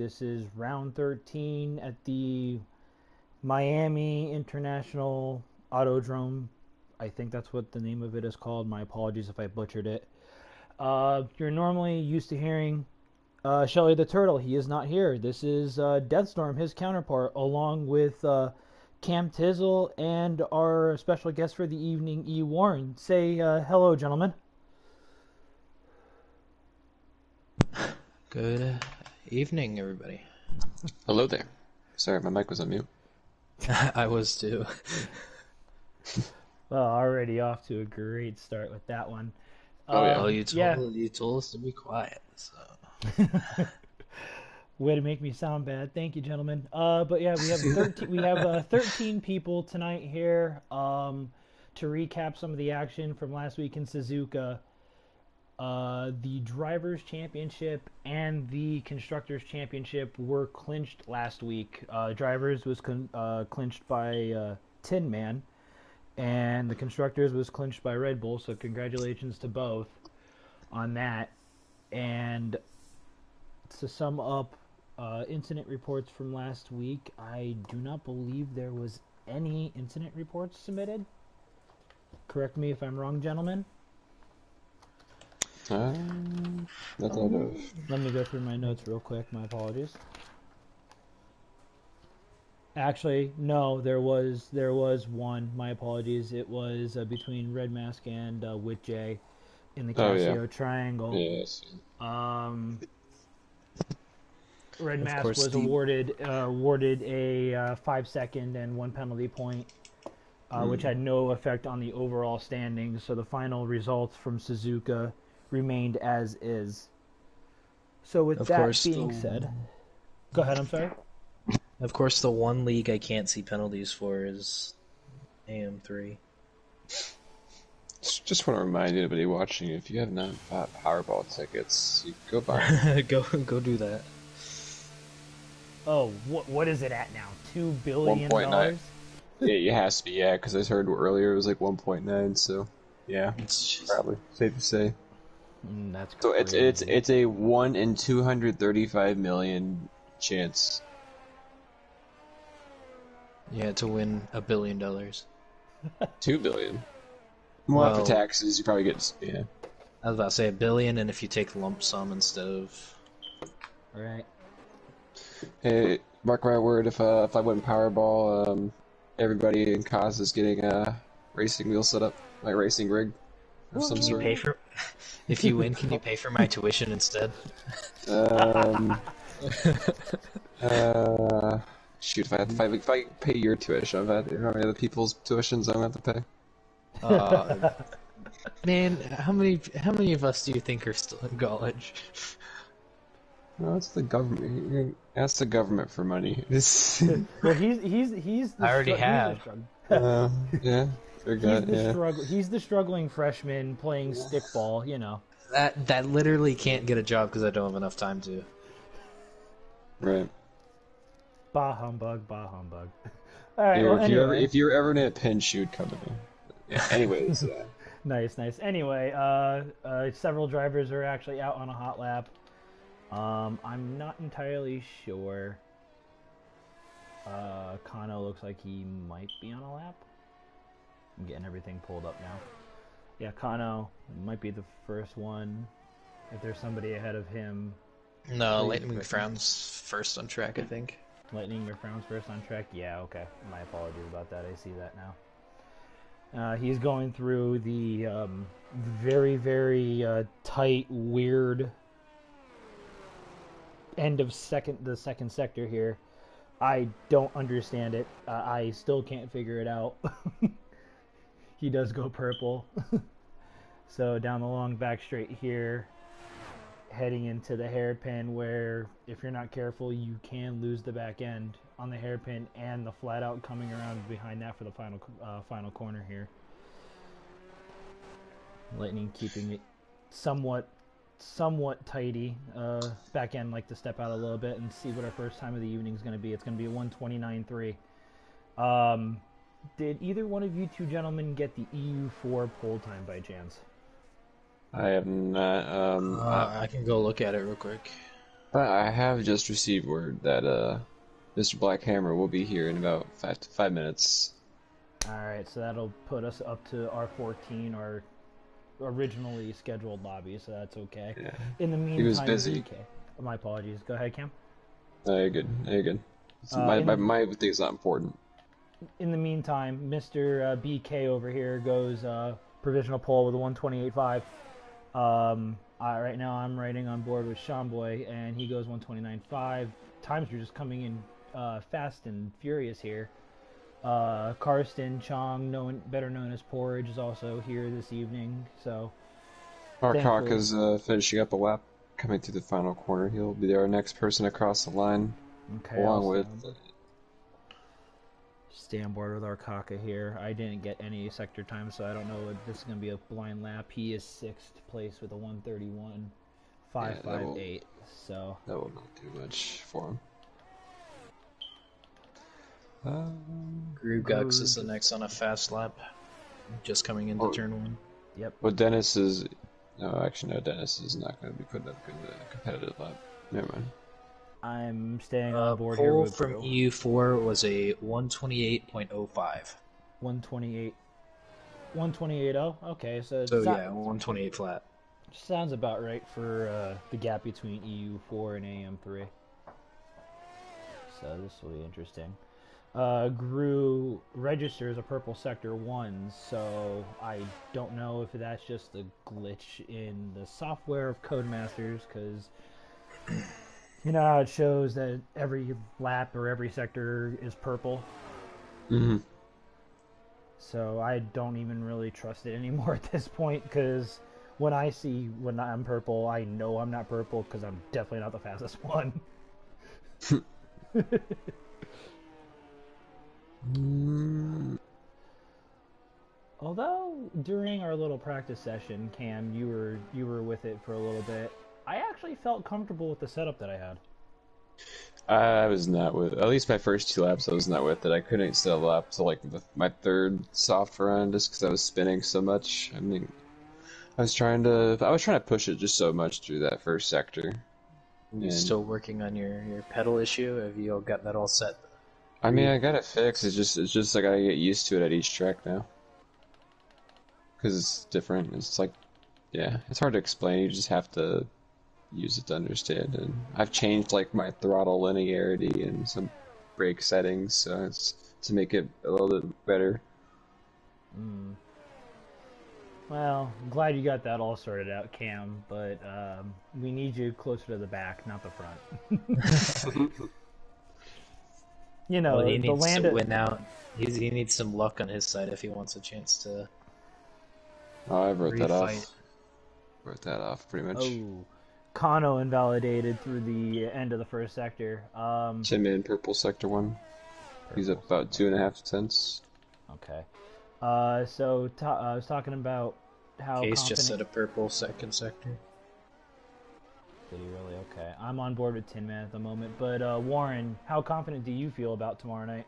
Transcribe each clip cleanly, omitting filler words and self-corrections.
This is round 13 at the Miami International Autodrome. I think that's what the name of it is called. My apologies if I butchered it. You're normally used to hearing Shelly the Turtle. He is not here. This is Deathstorm, his counterpart, along with Cam Tizzle and our special guest for the evening, E. Warren. Say hello, gentlemen. Good evening, everybody. Hello there. Sorry, my mic was on mute. I was too. Well, already off to a great start with that one. Yeah. Oh, you told us to be quiet. So. Way to make me sound bad. Thank you, gentlemen. But yeah, we have 13 people tonight here to recap some of the action from last week in Suzuka. The Drivers' Championship and the Constructors' Championship were clinched last week. Drivers was clinched by Tin Man, and the Constructors was clinched by Red Bull, so congratulations to both on that. And to sum up incident reports from last week, I do not believe there was any incident reports submitted. Correct me if I'm wrong, gentlemen. Not that I know of. Let me go through my notes real quick. My apologies. Actually, no, there was one. My apologies. It was between Red Mask and Wit J in the Casio Triangle. Yes. Red Mask was awarded a 5-second and 1 penalty point, which had no effect on the overall standings. So the final results from Suzuka remained as is. So with that being said, go ahead. I'm sorry. Of course, the one league I can't see penalties for is AM3. Just want to remind anybody watching, if you have not bought Powerball tickets, you go buy go do that. Oh, what is it at now? $2 billion? 1.9. Yeah, it has to be, because I heard earlier it was like 1.9, so yeah, it's probably safe to say. That's so crazy. it's a 1 in 235 million chance. Yeah, to win $1 billion. $2 billion. Well, after taxes, you probably get I was about to say $1 billion, and if you take lump sum instead of. All right. Hey, mark my word. If I win Powerball, everybody in Cause is getting a racing wheel set up, like racing rig of some sort. Can you pay for? If you win, can you pay for my tuition instead? Shoot, if I pay your tuition, how many other people's tuitions I'm gonna have to pay? Man, how many of us do you think are still in college? No, it's the government. You ask the government for money. Well, he's. I already have. Yeah. He's the struggling freshman playing stickball. You know. That literally can't get a job because I don't have enough time to. Right. Bah humbug, bah humbug. All right. Well, anyway. if you're ever in a pinch, shoot, come to me. Yeah. Anyways. Nice. Anyway, several drivers are actually out on a hot lap. I'm not entirely sure. Kano looks like he might be on a lap. I'm getting everything pulled up now. Yeah, Kano might be the first one. If there's somebody ahead of him. No, Lightning McFrown's first on track, I think. Lightning McFrown's first on track? Yeah, okay. My apologies about that. I see that now. He's going through the very, very tight, weird end of the second sector here. I don't understand it. I still can't figure it out. He does go purple. So down the long back straight here, heading into the hairpin where if you're not careful you can lose the back end on the hairpin and the flat out coming around behind that for the final corner here. Lightning keeping it somewhat tidy. Back end like to step out a little bit and see what our first time of the evening is going to be. It's going to be a 1:29.3. Did either one of you two gentlemen get the EU4 pole time by chance? I have not. I can go look at it real quick. But I have just received word that Mr. Blackhammer will be here in about 5 minutes. Alright, so that'll put us up to R14, our originally scheduled lobby, so that's okay. Yeah. In the He was meantime, busy. BK. My apologies. Go ahead, Cam. No, you're good. No, you're good. My thing is not important. In the meantime, Mr. BK over here goes provisional pole with a 128.5. Right now I'm riding on board with Sean Boy, and he goes 129.5. Times are just coming in fast and furious here. Karsten Chong, better known as Porridge, is also here this evening. So Mark Hawk is finishing up a lap, coming through the final corner. He'll be our next person across the line, along with. Stay on board with our Kaka here. I didn't get any sector time, so I don't know if this is going to be a blind lap. He is 6th place with a 131.558. So that will not do much for him. Grugux is the next on a fast lap, just coming into turn 1. Yep. Well, Dennis is. No, actually, no. Dennis is not going to be putting up a competitive lap. Never mind. I'm staying on board here with from EU4 was a 128.05. 128. 128.0? Okay, so yeah, 128 flat. Sounds about right for the gap between EU4 and AM3. So this will be interesting. Gru registers a purple sector 1, so I don't know if that's just a glitch in the software of Codemasters, because you know how it shows that every lap or every sector is purple? Mm-hmm. So I don't even really trust it anymore at this point, because when I'm purple, I know I'm not purple, because I'm definitely not the fastest one. Although during our little practice session, Cam, you were with it for a little bit. I actually felt comfortable with the setup that I had. I was not with, at least my first 2 laps I was not with it. I couldn't settle up to like my 3rd soft run just because I was spinning so much. I mean, I was trying to push it just so much through that first sector. You still working on your pedal issue? Have you all got that all set? I mean, I got it fixed. It's just like I gotta get used to it at each track now. Because it's different. It's like, yeah, it's hard to explain. You just have to use it to understand. And I've changed like my throttle linearity and some brake settings, so it's to make it a little bit better. Well, I'm glad you got that all sorted out, Cam, but we need you closer to the back, not the front. You know, he needs to win out. He needs some luck on his side if he wants a chance to. Oh, I wrote that off. refight. Wrote that off pretty much. Oh, Kano invalidated through the end of the first sector. Tin Man purple sector 1. He's up about 2.5 tenths. Okay. So I was talking about how Case confident... just set a purple second sector. Did he really? Okay. I'm on board with Tin Man at the moment. But Warren, how confident do you feel about tomorrow night?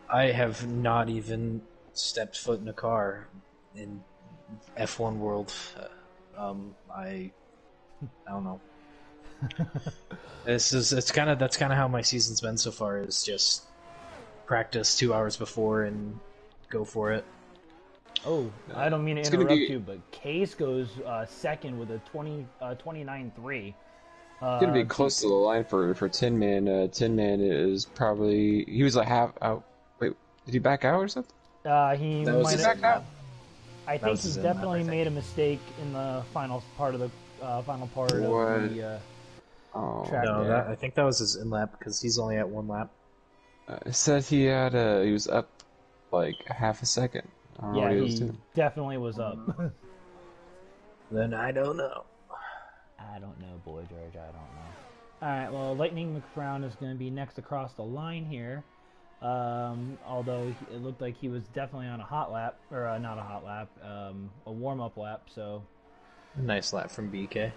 I have not even stepped foot in a car in F1 world. I don't know. That's kind of how my season's been so far. Is just practice 2 hours before and go for it. Oh, I don't mean to interrupt you, but Case goes second with a 29.3. It's gonna be close to the line for Tin Man. Tin Man is probably, he was a half out. Wait, did he back out or something? He might have back out. I think he definitely made a mistake in the final part of the track. No, I think that was his in lap because he's only at 1 lap. It said he was up like half a second. I don't know what he was doing. Definitely was up. Then I don't know. I don't know, Boy George. I don't know. All right. Well, Lightning McFrown is going to be next across the line here. Although it looked like he was definitely on a hot lap, or not a hot lap, a warm-up lap. So nice lap from BK,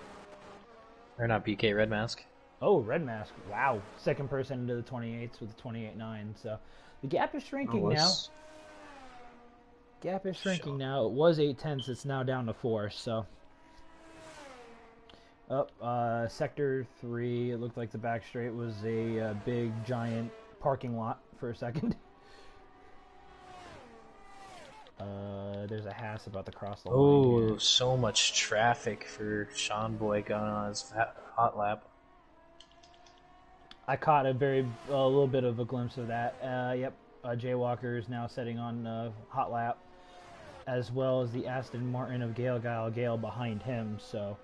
or not BK, Red Mask. Oh, Red Mask! Wow, second person into the 28s with a 28.9. So the gap is shrinking now. Gap is shrinking now. It was 8 tenths. It's now down to 4. So Up, Sector 3, it looked like the back straight was a big, giant parking lot for a second. There's a Haas about to cross the line Oh, here. so much traffic for Sean Boy going on his hot lap. I caught a little bit of a glimpse of that. Yep, Jaywalker is now setting on hot lap, as well as the Aston Martin of Gale behind him. So,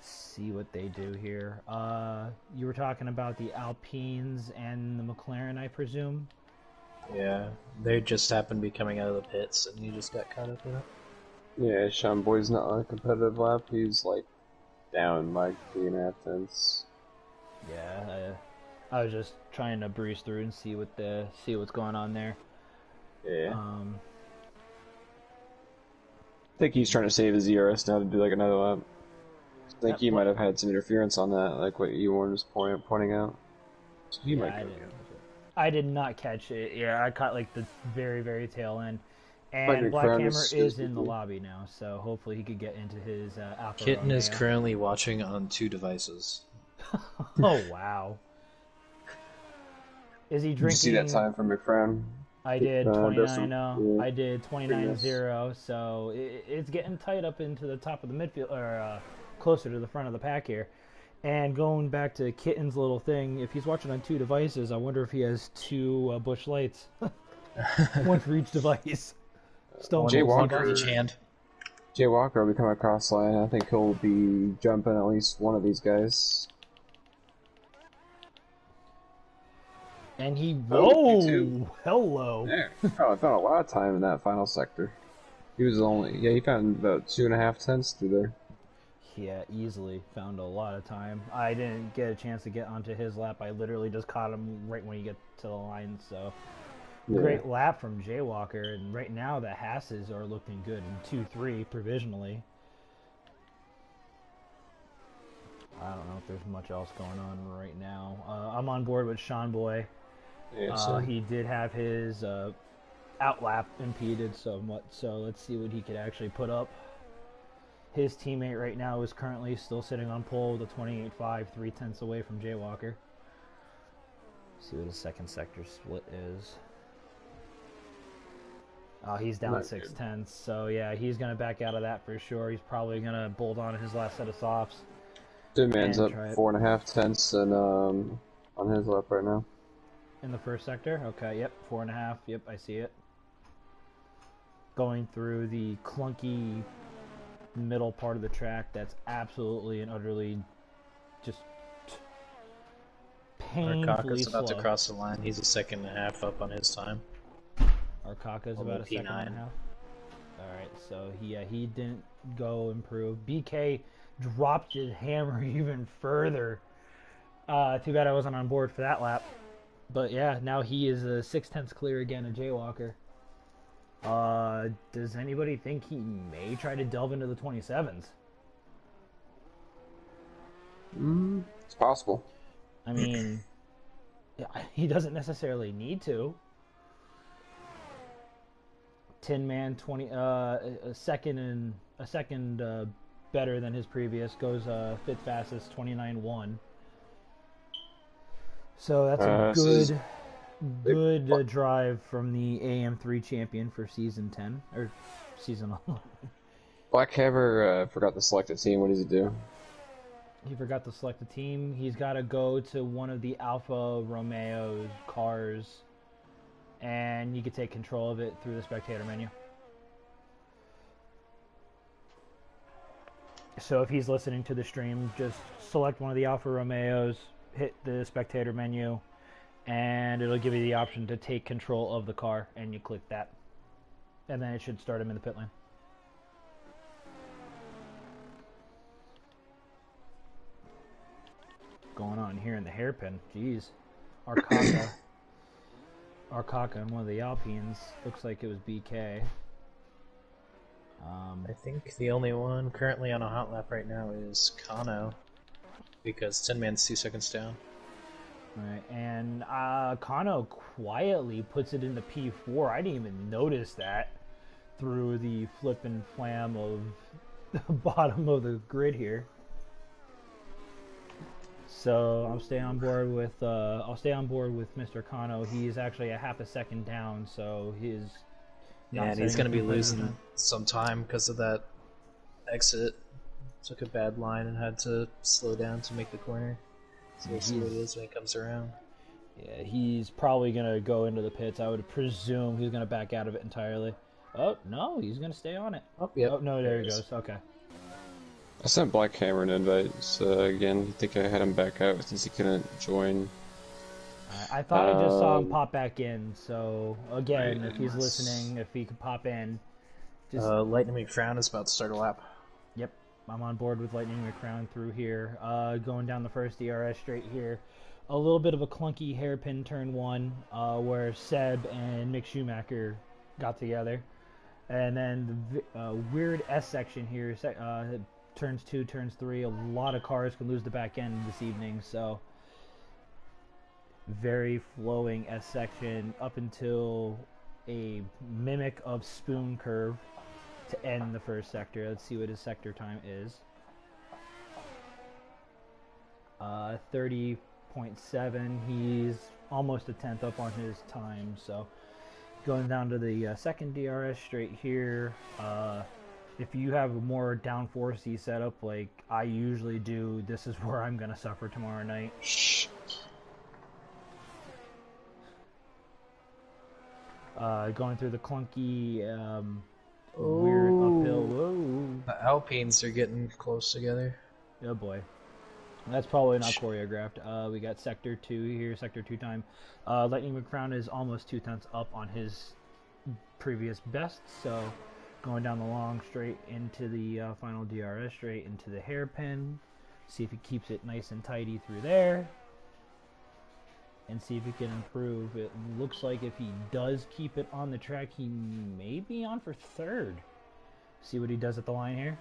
see what they do here. You were talking about the Alpines and the McLaren, I presume. Yeah, they just happened to be coming out of the pits, and he just got caught up in it. Yeah, Sean Boyd's not on a competitive lap. He's like down like 3.5 tenths. Yeah, I was just trying to breeze through and see what's going on there. Yeah. I think he's trying to save his ERS now to do like another lap. I think he might have had some interference on that, like what Ewan was pointing out. So he might go again. I did not catch it. Yeah, I caught like the very, very tail end. Like And Black Hammer is is in the lobby now, so hopefully he could get into his Alfa Kitten Romeo. is currently watching on 2 devices. Oh, wow. Is he drinking? Did you see that time from McFarren? I did 29. Yeah. I did 29.0. So it's getting tight up into the top of the midfield, or closer to the front of the pack here. And going back to Kitten's little thing, if he's watching on 2 devices, I wonder if he has 2 Busch Lights, one for each device. Still Jay Walker, each hand. Jay Walker will be coming across line. I think he'll be jumping at least one of these guys. And he hello. Yeah, probably found a lot of time in that final sector. He found about 2.5 tenths through there. Yeah, easily found a lot of time. I didn't get a chance to get onto his lap. I literally just caught him right when you get to the line. So great lap from Jaywalker. And right now the Hasses are looking good in 2-3 provisionally. I don't know if there's much else going on right now. I'm on board with Sean Boy. He did have his outlap impeded somewhat, so let's see what he could actually put up. His teammate right now is currently still sitting on pole with a 28.5, 3 tenths away from Jaywalker. See what his second sector split is. He's down 6 tenths, so yeah, he's going to back out of that for sure. He's probably going to bolt on his last set of softs. Two man's up 4.5 tenths and on his lap right now. In the first sector? Okay, yep, 4.5. Yep, I see it. Going through the clunky middle part of the track that's absolutely and utterly just painfully Arcaka's about slow. to cross the line. He's a 2.5 up on his time. Arcaka's about a 2.5. Alright, so he didn't go improve. BK dropped his hammer even further. Too bad I wasn't on board for that lap. But yeah, now he is a 6 tenths clear again of Jaywalker. Does anybody think he may try to delve into the 27s? It's possible. I mean, he doesn't necessarily need to. Tin Man 20 a second better than his previous, goes fifth fastest 29.1. So that's a good drive from the AM3 champion for season 10 or season 11. Black Hammer forgot to select a team. What does he do? He forgot to select a team. He's got to go to one of the Alfa Romeo cars, and you can take control of it through the spectator menu. So if he's listening to the stream, just select one of the Alfa Romeos, hit the spectator menu, and it'll give you the option to take control of the car, and you click that. And then it should start him in the pit lane. Going on here in the hairpin. Jeez. Arcaka and one of the Alpines. Looks like it was BK. I think the only one currently on a hot lap right now is Kano, because Tin Man's 2 seconds down. Right, and Kano quietly puts it into P4. I didn't even notice that through the flip and flam of the bottom of the grid here. So I'll stay on board with Mr. Kano. He's actually a half a second down, so he's not And he's setting going a to be competitive losing time. some time because of that exit. Took a bad line and had to slow down to make the corner. So we'll see what it is when he comes around. Yeah, he's probably gonna go into the pits. I would presume he's gonna back out of it entirely. Oh no, he's gonna stay on it. Oh, yep. Oh no, there he goes. Okay. I sent Black Hammer an invite, so again, I think I had him back out since he couldn't join. I thought I just saw him pop back in. So again, Right, if he's listening, if he could pop in, just Lightning McFrown is about to start a lap. yep. I'm on board with Lightning McCrown through here. Going down the first DRS straight here. A little bit of a clunky hairpin turn one, where Seb and Mick Schumacher got together. And then the weird S section here, turns 2, turns 3. A lot of cars can lose the back end this evening, so very flowing S section up until a mimic of spoon curve to end the first sector. Let's see what his sector time is. 30.7. He's almost a tenth up on his time. So going down to the second DRS straight here. If you have a more downforcey setup like I usually do, this is where I'm going to suffer tomorrow night. Shh. Going through the clunky, weird uphill. Whoa. The Alpines are getting close together. Oh boy. That's probably not choreographed. We got Sector 2 here, Sector 2 time. Lightning McCrown is almost 2 tenths up on his previous best, so going down the long straight into the final DRS straight into the hairpin. See if he keeps it nice and tidy through there. And see if he can improve. It looks like if he does keep it on the track, he may be on for third. See what he does at the line here.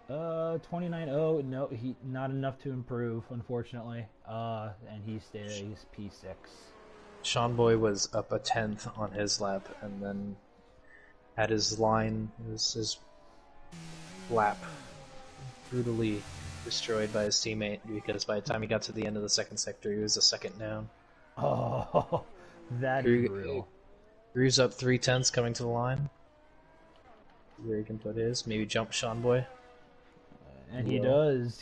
29.0. No, he not enough to improve, unfortunately. And he stays P6. Sean Boy was up a tenth on his lap, and then had his line, his lap brutally destroyed by his teammate, because by the time he got to the end of the second sector, he was a second down. Oh, that is brutal. Drew's up 3 tenths coming to the line. Where he can put his, maybe jump Sean Boy. And he does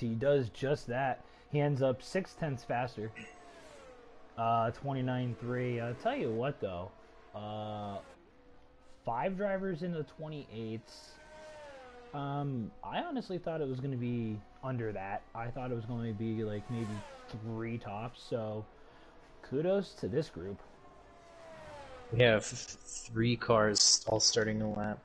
just that. He ends up 6 tenths faster. 29.3. I'll tell you what though. 5 drivers in the 28s. I honestly thought it was going to be under that. I thought it was going to be like maybe 3 tops. So kudos to this group. We have 3 cars all starting a lap.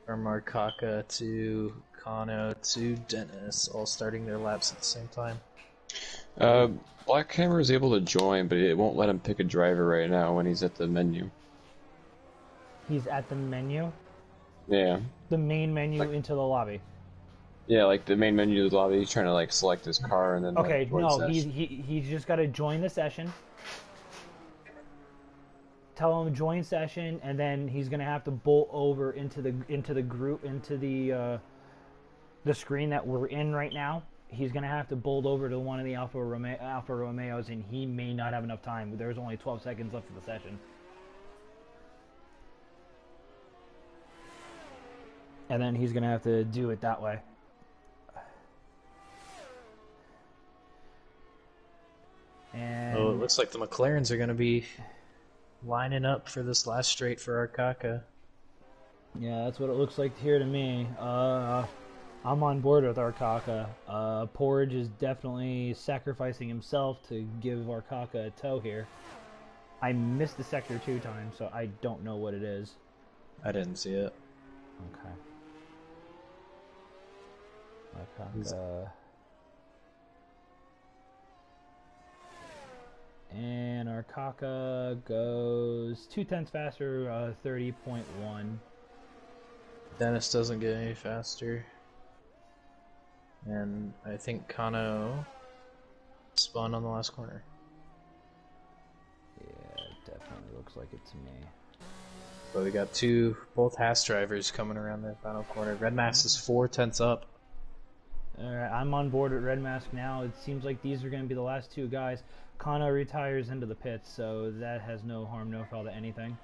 From Markaka to Kano to Dennis, all starting their laps at the same time. Black Hammer is able to join, but it won't let him pick a driver right now when he's at the menu. He's at the menu? Yeah. The main menu into the lobby. Yeah, like the main menu of the lobby, he's trying to like select his car and then okay, join no, session. he's just got to join the session. Tell him join session, and then he's gonna have to bolt over into the group, into the screen that we're in right now. He's gonna have to bolt over to one of the Alfa Romeos, and he may not have enough time. There's only 12 seconds left of the session, and then he's gonna have to do it that way. And Oh, it looks like the McLarens are gonna be lining up for this last straight for Arcaka. yeah, that's what it looks like here to me. I'm on board with Arcaka. Porridge is definitely sacrificing himself to give Arcaka a tow here. I missed the sector 2 time, so I don't know what it is. I didn't see it. Okay. Arcaka. And Arcaka goes 2 tenths faster, 30.1. Dennis doesn't get any faster. And I think Kano spun on the last corner. Yeah, it definitely looks like it to me. But we got both Haas drivers coming around that final corner. Red Mass is 4 tenths up. All right, I'm on board at Red Mask now. It seems like these are going to be the last two guys. Kano retires into the pits, so that has no harm, no foul to anything.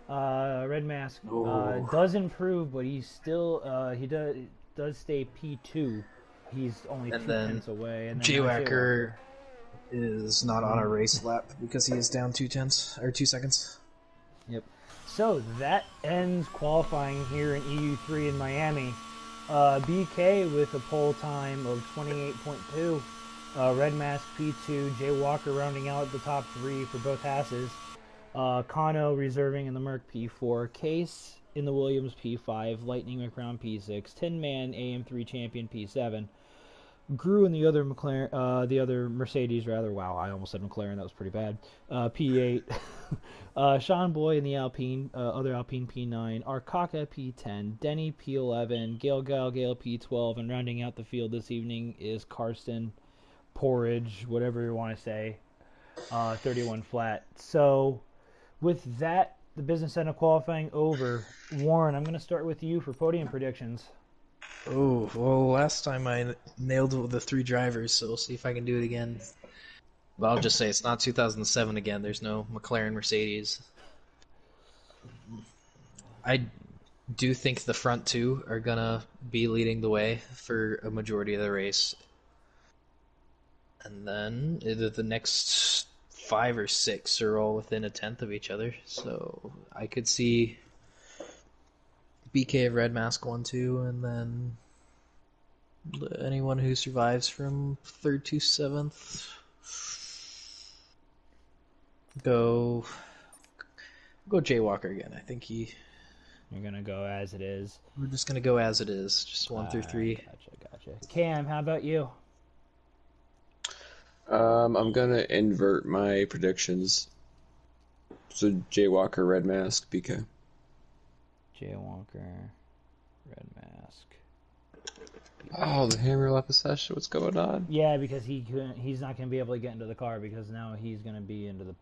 Red Mask Oh. does improve, but he's still he does stay P2. He's only And 2 tenths then away, and then now Jaywalker is not on a race lap because he is down 2 tenths or 2 seconds. Yep. So that ends qualifying here in EU3 in Miami. BK with a pole time of 28.2. Red Mask P2. Jay Walker rounding out the top three for both Hasses. Kano reserving in the Merc P4. Case in the Williams P5. Lightning McBrown P6. Tin Man AM3 champion P7. Grew in the other McLaren, the other Mercedes rather. Wow, I almost said McLaren. That was pretty bad. P8. Sean Boy in the Alpine, other Alpine P9. Arkaka P10. Denny P11. Gale P12. And rounding out the field this evening is Karsten Porridge, whatever you want to say, 31 flat. So with that, the business end of qualifying over. Warren, I'm going to start with you for podium predictions. Oh, well, last time I nailed the 3 drivers, so we'll see if I can do it again. But I'll just say it's not 2007 again. There's no McLaren Mercedes. I do think the front 2 are going to be leading the way for a majority of the race. And then the next 5 or 6 are all within a tenth of each other. So I could see BK of Red Mask 1-2, and then anyone who survives from 3rd to 7th go Jaywalker again. I think You're gonna go as it is. we're just gonna go as it is, just 1 through 3. Gotcha. Cam, how about you? I'm gonna invert my predictions. So Jaywalker, Red Mask, BK. Jaywalker, Red Mask. Oh, the hammer left the session. What's going on? Yeah, because he's not gonna be able to get into the car because now he's gonna be into the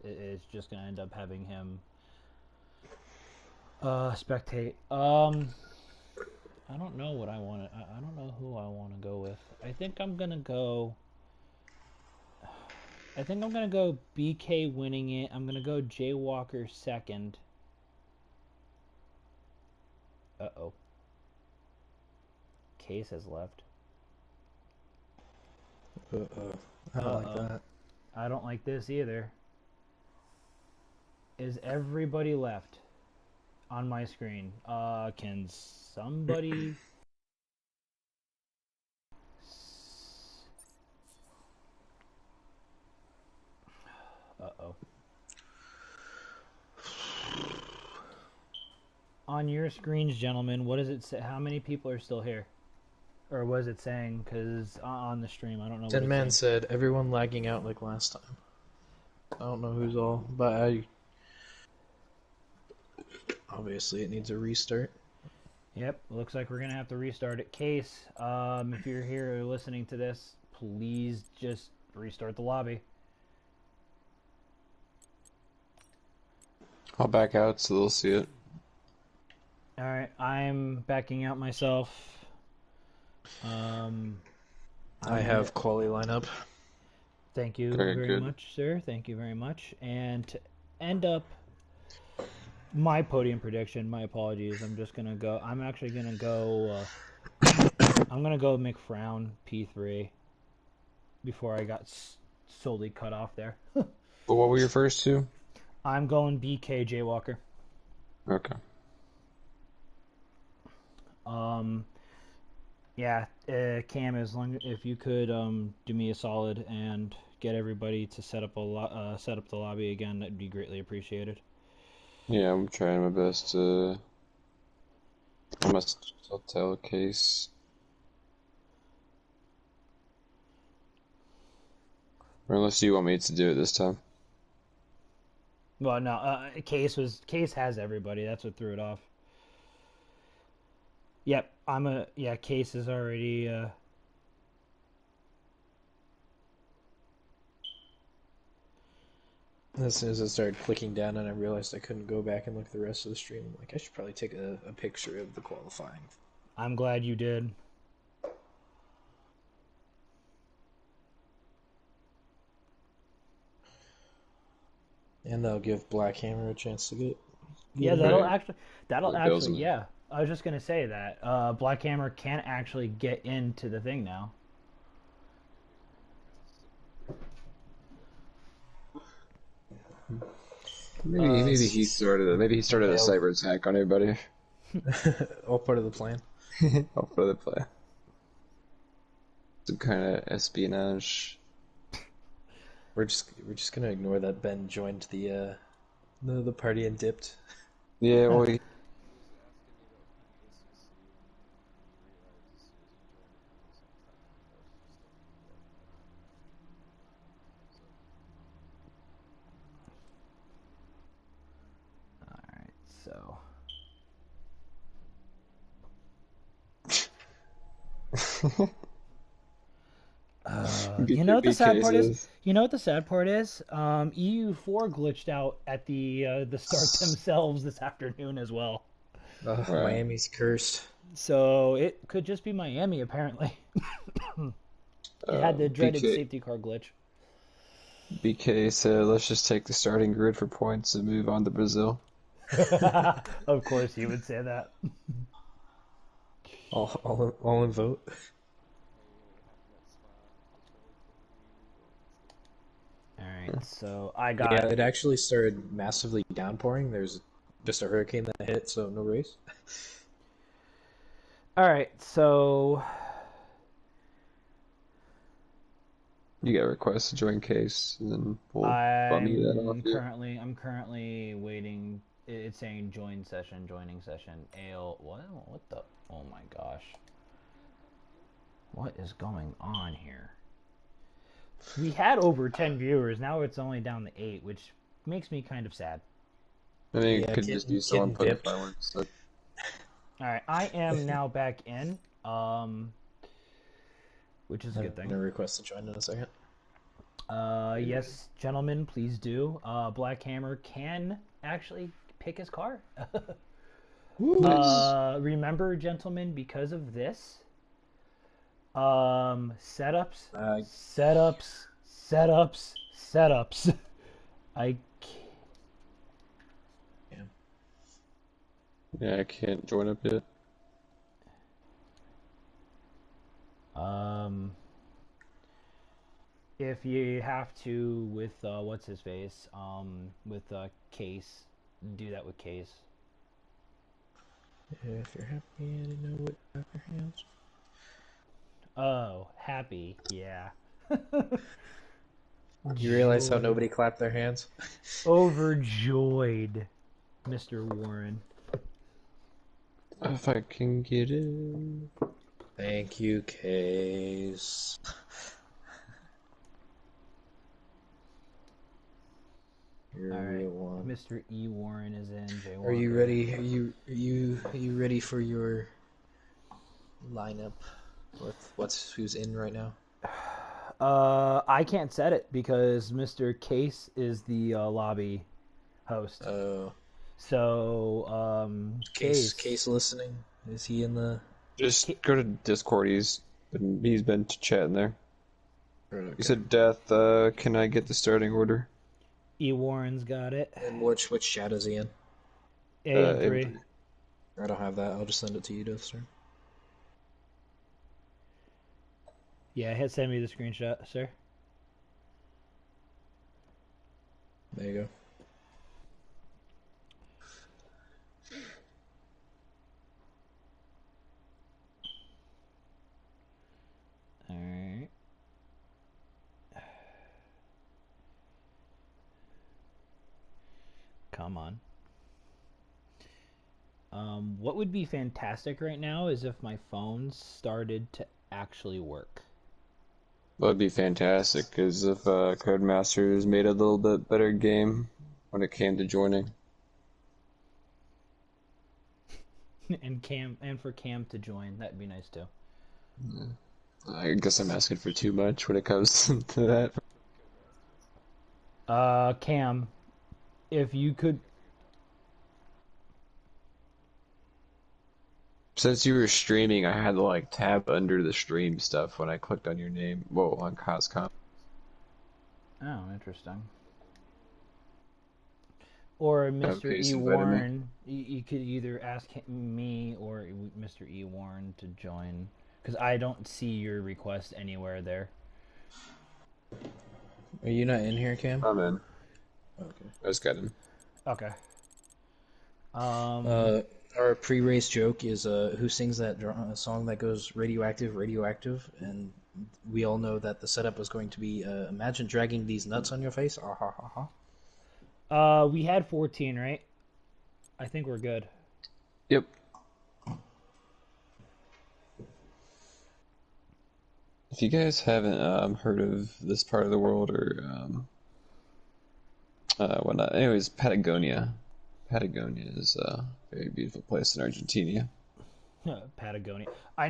it's just gonna end up having him spectate. I don't know what I want to. I don't know who I want to go with. I think I'm gonna go BK winning it. I'm gonna go Jaywalker second. Uh-oh. Case has left. I don't like that. I don't like this either. Is everybody left on my screen? Can somebody... Uh-oh. On your screens, gentlemen, what does it say? How many people are still here? Or was it saying? Because on the stream, I don't know. Tin Man said everyone lagging out like last time. I don't know who's all, but obviously it needs a restart. Yep, looks like we're gonna have to restart it. Case, if you're here or listening to this, please just restart the lobby. I'll back out so they'll see it. All right, I'm backing out myself. I have quality lineup. Thank you very much, sir. Thank you very much. And to end up my podium prediction, my apologies. I'm actually gonna go. I'm gonna go McFrown P3 before I got solely cut off there. But what were your first two? I'm going BK Jaywalker. Okay. Yeah, Cam, if you could do me a solid and get everybody to set up the lobby again, that'd be greatly appreciated. Yeah, I'm trying my best to. I must tell Case. Or unless you want me to do it this time. Well, no, Case has everybody. That's what threw it off. Yep, Case is already. As soon as I started clicking down and I realized I couldn't go back and look at the rest of the stream, I'm like, I should probably take a picture of the qualifying. I'm glad you did. And they'll give Black Hammer a chance to get Yeah, in. Right. that'll The Bills actually, and yeah. I was just gonna say that Black Hammer can actually get into the thing now. maybe he Since started a he a bailed, cyber attack on everybody. all part of the plan. I'll put it play. Some kind of espionage. We're just gonna ignore that Ben joined the party and dipped. Yeah, well, All right, so you know what the sad part is? cases. You know what the sad part is? EU4 glitched out at the start themselves this afternoon as well. Right. Miami's cursed. So it could just be Miami apparently. It had the dreaded BK safety car glitch. BK said, "Let's just take the starting grid for points and move on to Brazil." Of course, he would say that. All in vote. All right, so I Yeah, got. it actually started massively downpouring. There's just a hurricane that hit, so no race. All right, so You get requests to join case, and then we'll bummy that off you. I'm currently waiting. It's saying join session, joining session. Ale, what the? Oh my gosh, what is going on here? We had over 10 viewers. Now it's only down to 8, which makes me kind of sad. I think it Yeah, could just be someone kitten putting dipped. fireworks. All right, I am now back in, which is a good I'm thing. gonna request to join in a second. Yes, gentlemen, please do. Black Hammer can actually pick his car. Nice. Remember, gentlemen, because of this, setups, Uh, setups, setups, setups. I yeah. Yeah, I can't join up yet. um, if you have to with what's his face, with Case, do that with Case. If you're happy and you know what, clap your hands. Oh, happy, yeah. You realize how Joy, nobody clapped their hands? overjoyed, Mr. Warren. If I can get in. Thank you, Case. You're All a right, real one. Mr. E. Warren is in. Are you Jaywalker. ready? Are you ready for your lineup with who's in right now? I can't set it because Mr. Case is the lobby host. So, Case listening? Is he in the? Just go to Discord. He's been chatting there. Okay. He said, "Death. Can I get the starting order?" E. Warren's got it. And which chat is he in? AM3. AM3. I don't have that. I'll just send it to you, Death Star. Yeah, send me the screenshot, sir. There you go. All right. Come on. What would be fantastic right now is if my phone started to actually work. That'd be fantastic, because if Codemasters made a little bit better game when it came to joining. and for Cam to join, that'd be nice too. I guess I'm asking for too much when it comes to that. Cam, if you could. Since you were streaming, I had to like tab under the stream stuff when I clicked on your name. Whoa, on Coscom. Oh, interesting. or Mr. Okay, E. so invited me. Warren. You could either ask me or Mr. E. Warren to join, because I don't see your request anywhere there. Are you not in here, Cam? I'm in. Okay. I just got in. Okay. Um. Our pre-race joke is who sings that song that goes radioactive, radioactive, and we all know that the setup was going to be imagine dragging these nuts on your face. Ah ha ha ha. We had 14, right? I think we're good. Yep. If you guys haven't heard of this part of the world or whatnot, anyways, Patagonia. Patagonia is a very beautiful place in Argentina. Patagonia. I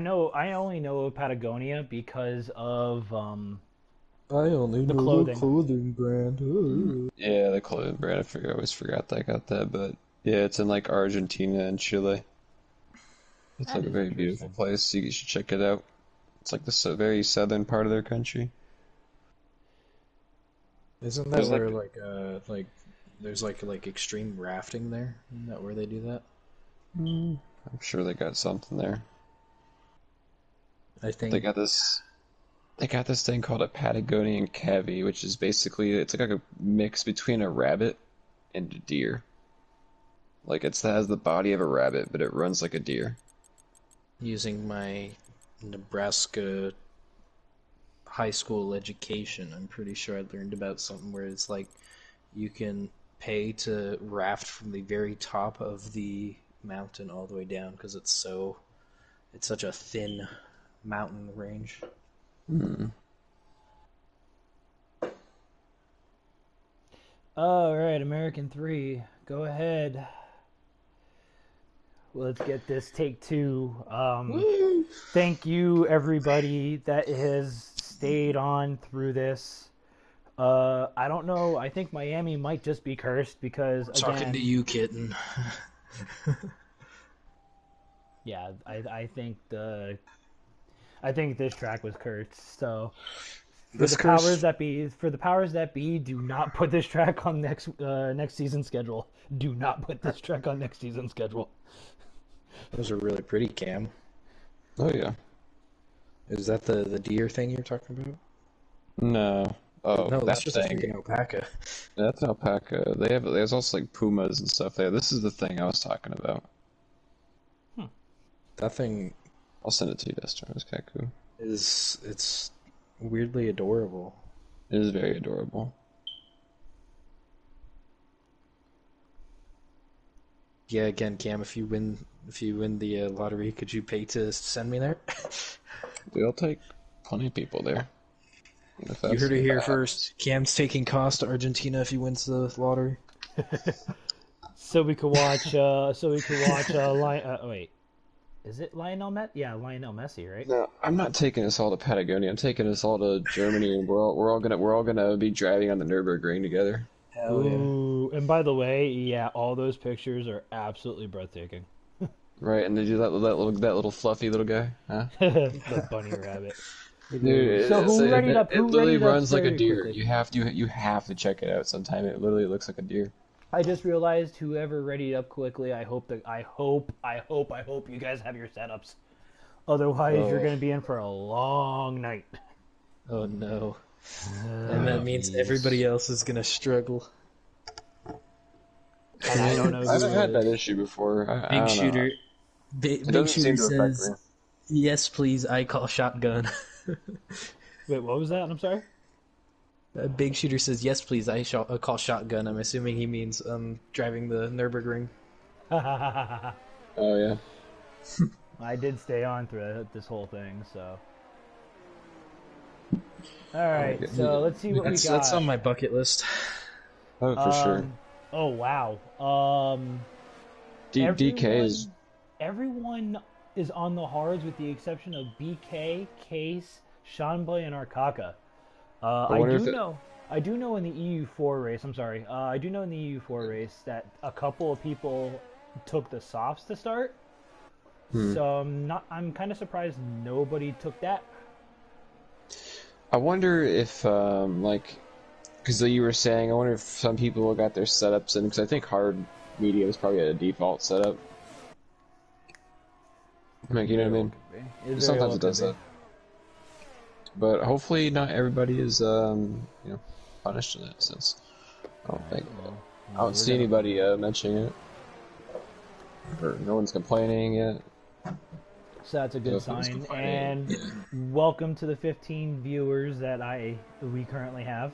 only know of Patagonia because of I only the clothing. clothing brand. Yeah, the clothing brand. I always forgot that I got that, but yeah, it's in like Argentina and Chile. It's That like a is very beautiful interesting. place. You should check it out. It's like the very southern part of their country. Isn't that There's where like there's like extreme rafting there? Isn't that where they do that? I'm sure they got something there. I They think got this. They got this thing called a Patagonian cavy, which is basically it's like a mix between a rabbit and a deer. Like it has the body of a rabbit, but it runs like a deer. using my Nebraska high school education, I'm pretty sure I learned about something where it's like you can pay to raft from the very top of the mountain all the way down because it's such a thin mountain range. Hmm. All right, American 3. Go ahead. Let's get this take 2. Thank you, everybody that has stayed on through this. I don't know. I think Miami might just be cursed because, Talking to again, you, kitten. yeah, I think this track was cursed. So for This the curse. powers that be, do not put this track on next season's schedule. Do not put this track on next season's schedule. Those are really pretty, Cam. Oh yeah. Is that the deer thing you're talking about? No. Oh, No, that that's just a thing. freaking alpaca. That's an alpaca. There's also like pumas and stuff there. This is the thing I was talking about. That thing I'll send it to you this time. It's kind of cool. it's weirdly adorable. It is very adorable. Yeah, again, Cam, if you win the lottery, could you pay to send me there? We'll take plenty of people there. You heard it here first. Cam's taking Cost to Argentina if he wins the lottery. So we could watch. Wait, is it Lionel Messi? Yeah, Lionel Messi, right? No, I'm not taking us all to Patagonia. I'm taking us all to Germany, and we're all gonna be driving on the Nürburgring together. Hell yeah. Ooh, and by the way, yeah, all those pictures are absolutely breathtaking. Right, and they do that little fluffy little guy, huh? The bunny rabbit. Dude, So who readied up? it Who literally readied up runs like a very deer. quickly? You have to check it out sometime. It literally looks like a deer. I just realized whoever readied up quickly. I hope you guys have your setups. Otherwise, you're Oh. going to be in for a long night. Oh no. And that means everybody else is gonna struggle. And I don't know I haven't who had it that is. issue before. I Big don't know. Shooter. It Big doesn't Shooter seem to affect says, me. "Yes, please. I call shotgun." Wait, what was that? I'm sorry. Big Shooter says, "Yes, please. I call shotgun." I'm assuming he means driving the Nürburgring. Oh yeah. I did stay on through this whole thing, so. All right, Okay. so let's see what we got. That's on my bucket list. Oh, for sure. Oh wow. DK is. Everyone is on the hards with the exception of BK, Case, Shanboy, and Arkaka. I do know in the EU4 race. I'm sorry. I do know in the EU4 race that a couple of people took the softs to start. So I'm kind of surprised nobody took that. I wonder if like Because you were saying, I wonder if some people got their setups in, because I think hard medium is probably at a default setup. Like, you know what I mean? It very Sometimes well it does could that. But hopefully not everybody is, punished in that sense. I don't think. I don't see anybody mentioning it. Or no one's complaining yet. So that's a good sign. And welcome to the 15 viewers that we currently have.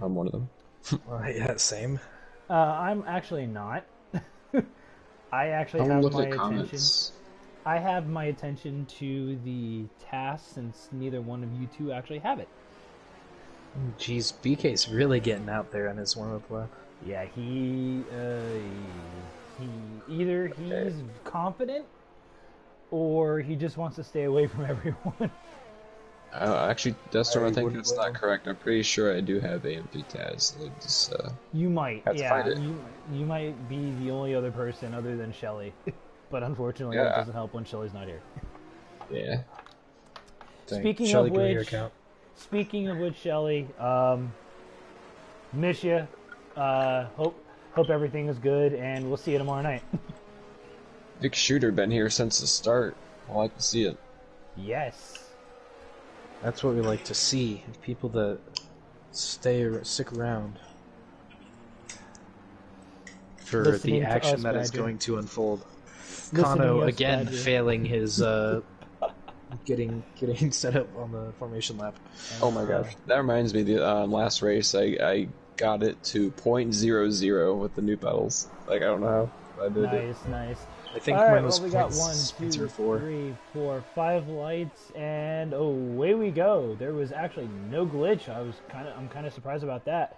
I'm one of them. Yeah, same. I'm actually not. I actually have my attention. I have my attention to the task since neither one of you two actually have it. Jeez, BK's really getting out there on his warm-up lap. Yeah, he's confident or he just wants to stay away from everyone. Actually, Deathstorm, I think that's not correct. I'm pretty sure I do have AM3 Taz. You might, yeah. You might be the only other person other than Shelly. But unfortunately, that doesn't help when Shelly's not here. Yeah. Speaking of which, Shelly, miss you. Hope everything is good, and we'll see you tomorrow night. Big Shooter been here since the start. I like to see it. Yes. That's what we like to see. People that stick around for Listening the action that is going to unfold. Kano again failing his getting set up on the formation lap. Oh my gosh, that reminds me. The last race, I got it to 0.00 with the new pedals. Like, I don't know how I did it. Nice. I think mine was we got 1, 2, 3, 4, 5 lights, and away we go. There was actually no glitch. I'm kind of surprised about that.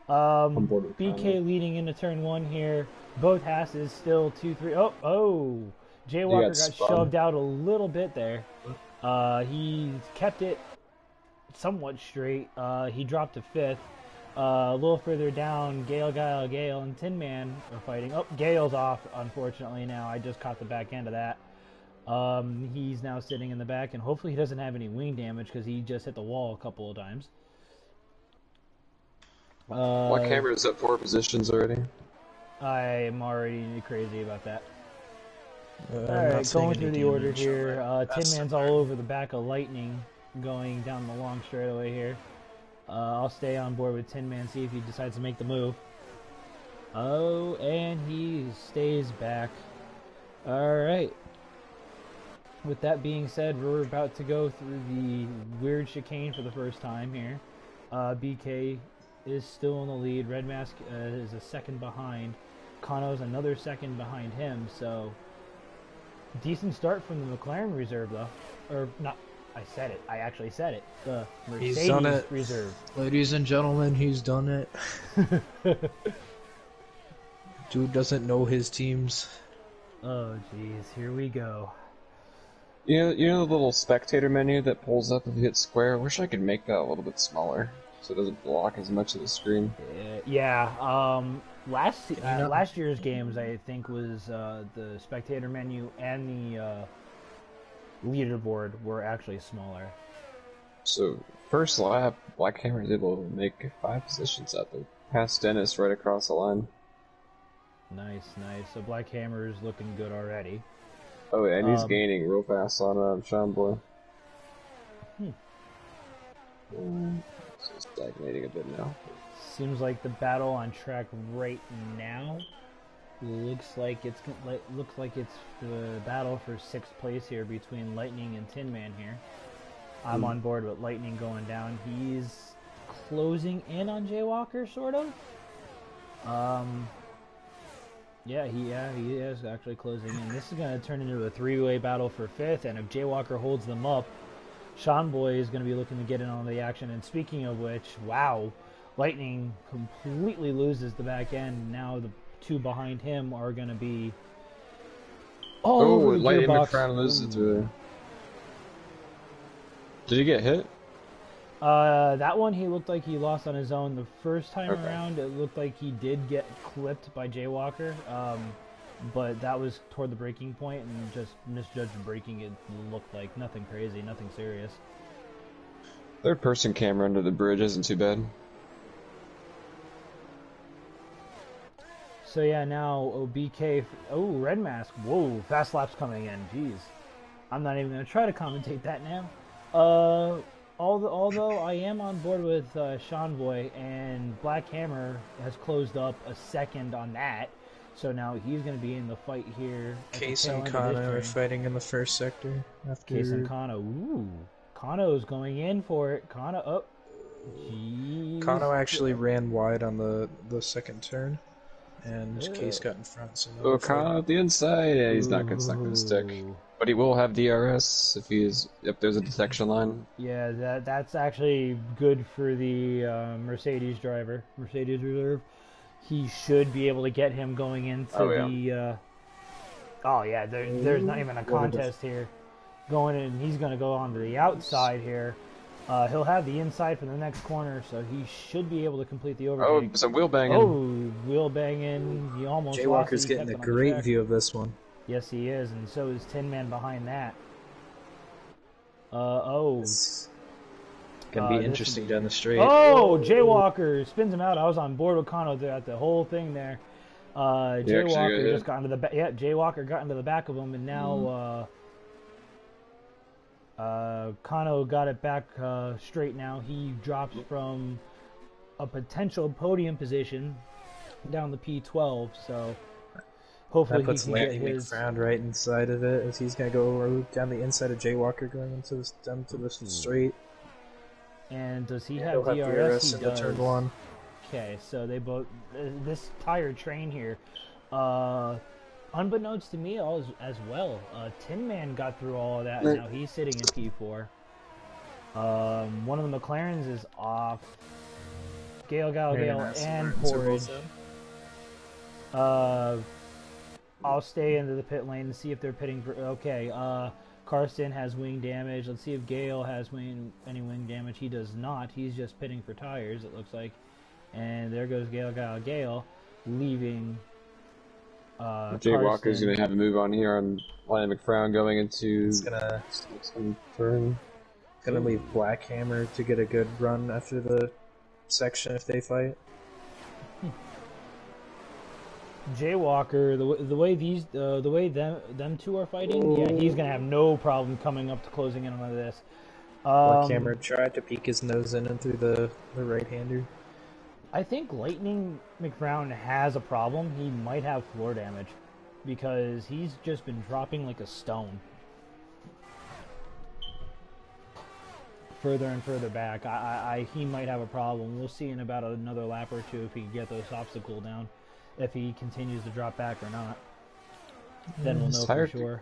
BK leading into turn 1 here. Both Hasses still 2, 3. Oh! Jaywalker got shoved out a little bit there. He kept it somewhat straight. He dropped to 5th. A little further down, Gale, and Tin Man are fighting. Oh, Gale's off, unfortunately, now. I just caught the back end of that. He's now sitting in the back, and hopefully he doesn't have any wing damage because he just hit the wall a couple of times. Black Hammer's at 4 positions already. I'm already crazy about that. Alright, going through the order here. Tin Man's all over the back of Lightning, going down the long straightaway here. I'll stay on board with Tin Man, see if he decides to make the move. Oh, and he stays back. Alright. With that being said, we're about to go through the weird chicane for the first time here. BK is still in the lead. Red Mask is a second behind. Kano's another second behind him, so decent start from the McLaren reserve, though. Or, not, I said it. I actually said it. The Mercedes he's done it. Reserve. Ladies and gentlemen, he's done it. Dude doesn't know his teams. Oh, jeez. Here we go. You know the little spectator menu that pulls up if you hit square? I wish I could make that a little bit smaller so it doesn't block as much of the screen. Yeah. Last year's games, I think, was the spectator menu and the leaderboard were actually smaller. So, first lap, Black Hammer is able to make 5 positions out there. Past Dennis right across the line. Nice. So Black Hammer is looking good already. Oh, and he's gaining real fast on Sean Boy. So stagnating a bit now. Seems like the battle on track right now looks like it's the battle for 6th place here between Lightning and Tin Man here. I'm on board with Lightning going down. He's closing in on Jaywalker, sort of. Yeah, he is actually closing in. This is going to turn into a 3-way battle for 5th, and if Jaywalker holds them up, Sean Boy is going to be looking to get in on the action. And speaking of which, wow, Lightning completely loses the back end. Now the 2 behind him are going to be Lightning McCrown loses through there. Did he get hit? That one he looked like he lost on his own. The first time around, it looked like he did get clipped by Jaywalker, but that was toward the braking point and just misjudged braking. It looked like nothing crazy, nothing serious. 3rd-person camera under the bridge isn't too bad. So yeah, now BK. Oh, red mask. Whoa, fast laps coming in. Jeez, I'm not even gonna try to commentate that now. Although I am on board with Sean and Black Hammer has closed up a second on that, so now he's gonna be in the fight here. Case and Kano are fighting in the first sector. After Case and Kano. Ooh, Kano's going in for it. Kano up. Kano actually ran wide on the second turn, and Case got in front. So Kano at the inside. Yeah, he's not gonna stick, but he will have DRS if there's a detection line. Yeah, that's actually good for the Mercedes driver, Mercedes reserve. He should be able to get him going into the. Oh yeah, there's not even a contest here. Going in, he's going to go onto the outside here. He'll have the inside for the next corner, so he should be able to complete the overtake. Oh, some wheel banging. Oh, wheel banging. He almost Jaywalker's getting a great view of this one. Yes, he is, and so is Tin Man behind that. It's gonna be interesting down the straight. Oh, Jaywalker spins him out. I was on board with Kano throughout the whole thing there. Jaywalker just got into the back. Yeah, Jaywalker got into the back of him, and now Kano got it back straight. Now he drops from a potential podium position down the P12. So hopefully that puts he can Lanny get his McFrown right inside of it, as he's gonna go down the inside of Jaywalker going into this down to the straight. And does he have DRS? He in does. the turn one. Okay, so they both this tired train here. Unbeknownst to me as well, Tin Man got through all of that, and now he's sitting in P4. One of the McLarens is off. Gale, and Porridge. I'll stay into the pit lane and see if they're pitting for... Okay, Karsten has wing damage. Let's see if Gale has any wing damage. He does not. He's just pitting for tires, it looks like. And there goes Gale, leaving... Jaywalker's going to have a move on here on Lanny McFrown going into... It's gonna turn. Gonna leave Black Hammer to get a good run after the section if they fight. Jaywalker, the way them two are fighting, yeah, he's gonna have no problem coming up to closing in on this. Black Hammer tried to peek his nose in and through the right-hander. I think Lightning McFrown has a problem. He might have floor damage because he's just been dropping like a stone. Further and further back, he might have a problem. We'll see in about another lap or two if he can get those obstacles down. If he continues to drop back or not, then we'll know for sure.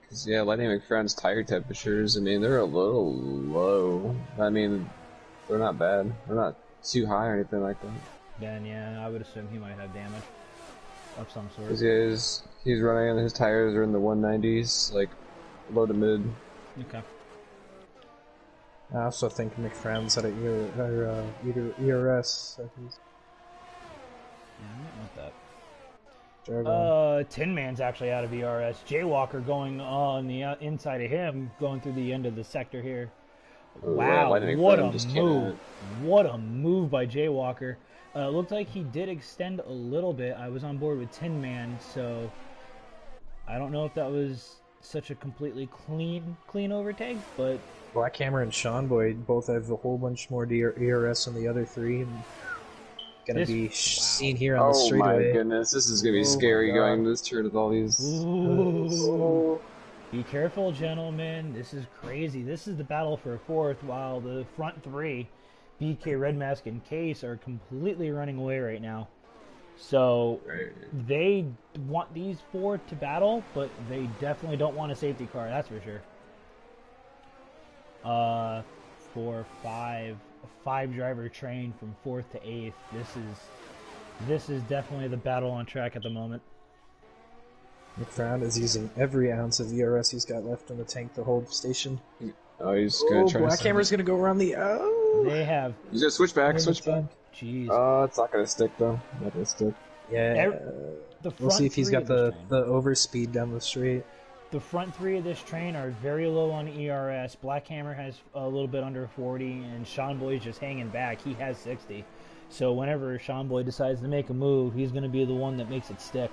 Because yeah, Lightning McFrown's tire temperatures, I mean, they're a little low. I mean, they're not bad. They're not too high or anything like that. Then yeah, I would assume he might have damage of some sort. Because he's running on his tires are in the 190s, like low to mid. Okay. I also think McFrown's at either ERS. Yeah, I don't want that. Tin Man's actually out of ERS. Jaywalker going on the inside of him, going through the end of the sector here. Wow, what a move. What a move by Jaywalker. Looked like he did extend a little bit. I was on board with Tin Man, so I don't know if that was such a completely clean overtake, but... Black Hammer and Sean Boyd both have a whole bunch more ERS than the other three. And gonna be seen here on the straightaway. Oh my goodness, this is gonna be scary going this turn with all these. Ooh. Be careful, gentlemen. This is crazy. This is the battle for fourth, while the front three, BK, Red Mask, and Case, are completely running away right now. So they want these four to battle, but they definitely don't want a safety car. That's for sure. 5 driver train from 4th to 8th. This is definitely the battle on track at the moment. McFrown is using every ounce of ERS he's got left in the tank to hold station. Oh, he's gonna try. Black Hammer's gonna go around the. They have. He's gonna switch back. Jeez. Oh, it's not gonna stick though. Not gonna stick. Yeah. We'll see if he's got the overspeed down the straight. The front three of this train are very low on ERS. Black Hammer has a little bit under 40, and Sean Boyd's just hanging back. He has 60. So whenever Sean Boy decides to make a move, he's going to be the one that makes it stick.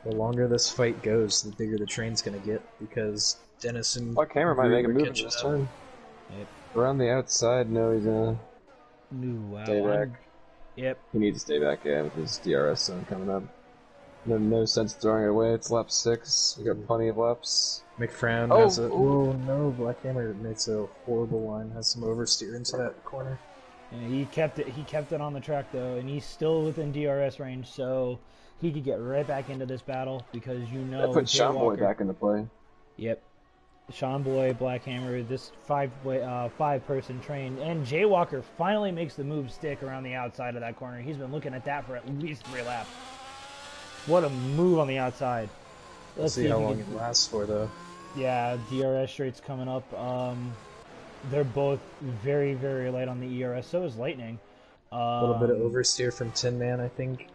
The longer this fight goes, the bigger the train's gonna get because Dennison. Black Hammer might make a move in catching this up. turn. Yep. Around the outside, no, he's gonna Wow. stay back. Yep. He needs to stay back, yeah, with his DRS zone coming up. No sense throwing it away. It's lap 6. We got plenty of laps. McFrown has a. Oh no! Black Hammer makes a horrible line. Has some oversteer into that corner. And he kept it. He kept it on the track though, and he's still within DRS range, so he could get right back into this battle because That puts Sean Boy back into play. Yep. Sean Boy, Black Hammer, this five-person train, and Jaywalker finally makes the move stick around the outside of that corner. He's been looking at that for at least 3 laps. What a move on the outside. Let's see how long it lasts for, though. Yeah, DRS straight's coming up. They're both very, very light on the ERS. So is Lightning. A little bit of oversteer from Tin Man, I think.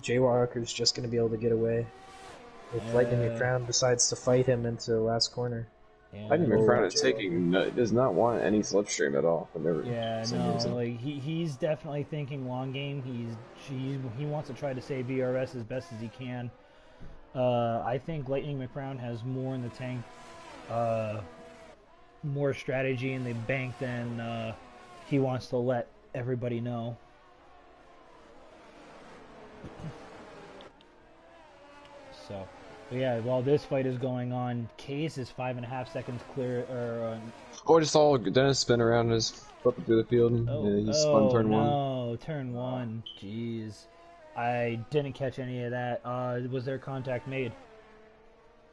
Jaywalker's just going to be able to get away. If Lightning McFrown decides to fight him into the last corner. Yeah. Lightning McFrown is does not want any slipstream at all. Like he's definitely thinking long game. He wants to try to save ERS as best as he can. I think Lightning McFrown has more in the tank, more strategy in the bank than he wants to let everybody know. So, but yeah, while this fight is going on, Case is 5.5 seconds clear. Or just all Dennis spin around and just flipping through the field. And he spun turn 1. No, turn 1. Jeez. I didn't catch any of that. Was there contact made?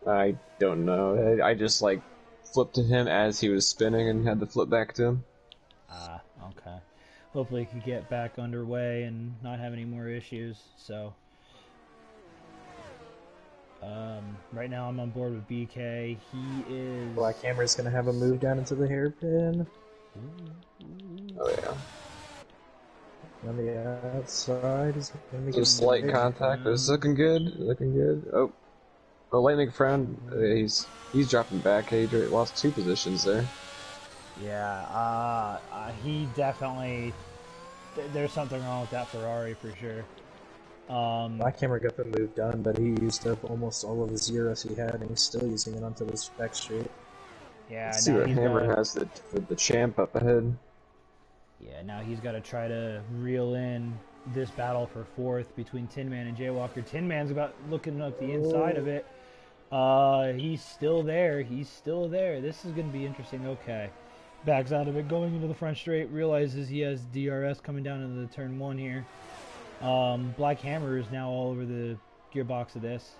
I don't know. I just like flipped to him as he was spinning and had to flip back to him. Okay. Hopefully he can get back underway and not have any more issues. So, right now I'm on board with BK. He is... Black Hammer's going to have a move down into the hairpin. Oh yeah. On the outside, he's going to make a slight contact, but it's looking good. Looking good. Oh, Lightning McFrown, he's dropping back. He lost 2 positions there. Yeah, he definitely. There's something wrong with that Ferrari for sure. Black Hammer got the move done, but he used up almost all of his ERS he had, and he's still using it onto this back straight. Yeah, let's see what Hammer has the champ up ahead. Yeah, now he's got to try to reel in this battle for 4th between Tin Man and Jaywalker. Tin Man's looking at the inside of it. He's still there. He's still there. This is going to be interesting. Okay. Backs out of it, going into the front straight, realizes he has DRS coming down into the turn 1 here. Black Hammer is now all over the gearbox of this.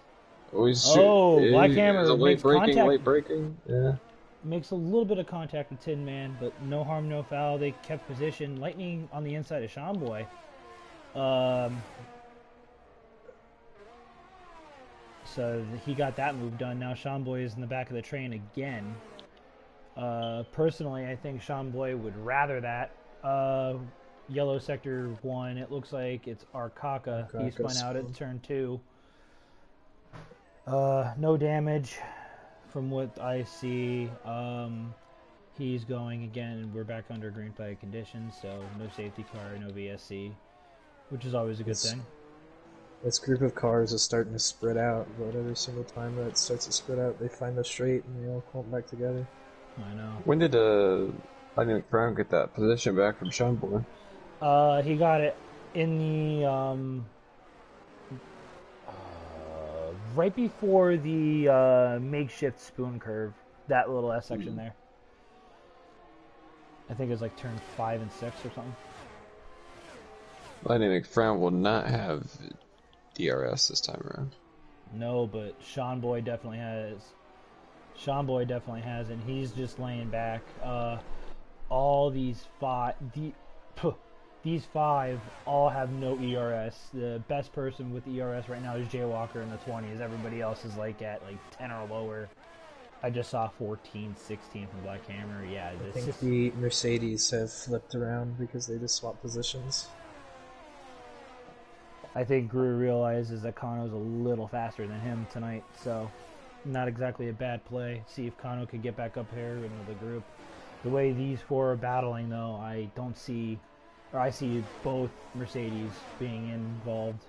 Black Hammer makes contact. Late braking. Yeah. Makes a little bit of contact with Tin Man, but no harm, no foul. They kept position. Lightning on the inside of Sean Boy. So he got that move done. Now Sean Boy is in the back of the train again. Personally, I think Sean Boy would rather that. Yellow sector 1. It looks like it's Arkaka. He spun out at turn 2. No damage from what I see. He's going again. We're back under green flag conditions, so no safety car, no VSC, which is always a good thing. This group of cars is starting to spread out, but every single time that it starts to spread out, they find the straight and they all clump back together. I know. When did Lightning McFrown get that position back from Sean Boy? He got it in the right before the makeshift spoon curve, that little S section there. I think it was like turn 5 and 6 or something. Lightning McFrown will not have DRS this time around. No, but Sean Boy definitely has. Sean Boy definitely has, and he's just laying back. All these five all have no ERS. The best person with ERS right now is Jaywalker in the 20s. Everybody else is like at 10 or lower. I just saw 14, 16 from Black Hammer. Yeah, I think the Mercedes have flipped around because they just swapped positions. I think Gru realizes that Kano's a little faster than him tonight, so not exactly a bad play. See if Kano can get back up here into the group. The way these 4 are battling, though, I don't see or I see both Mercedes being involved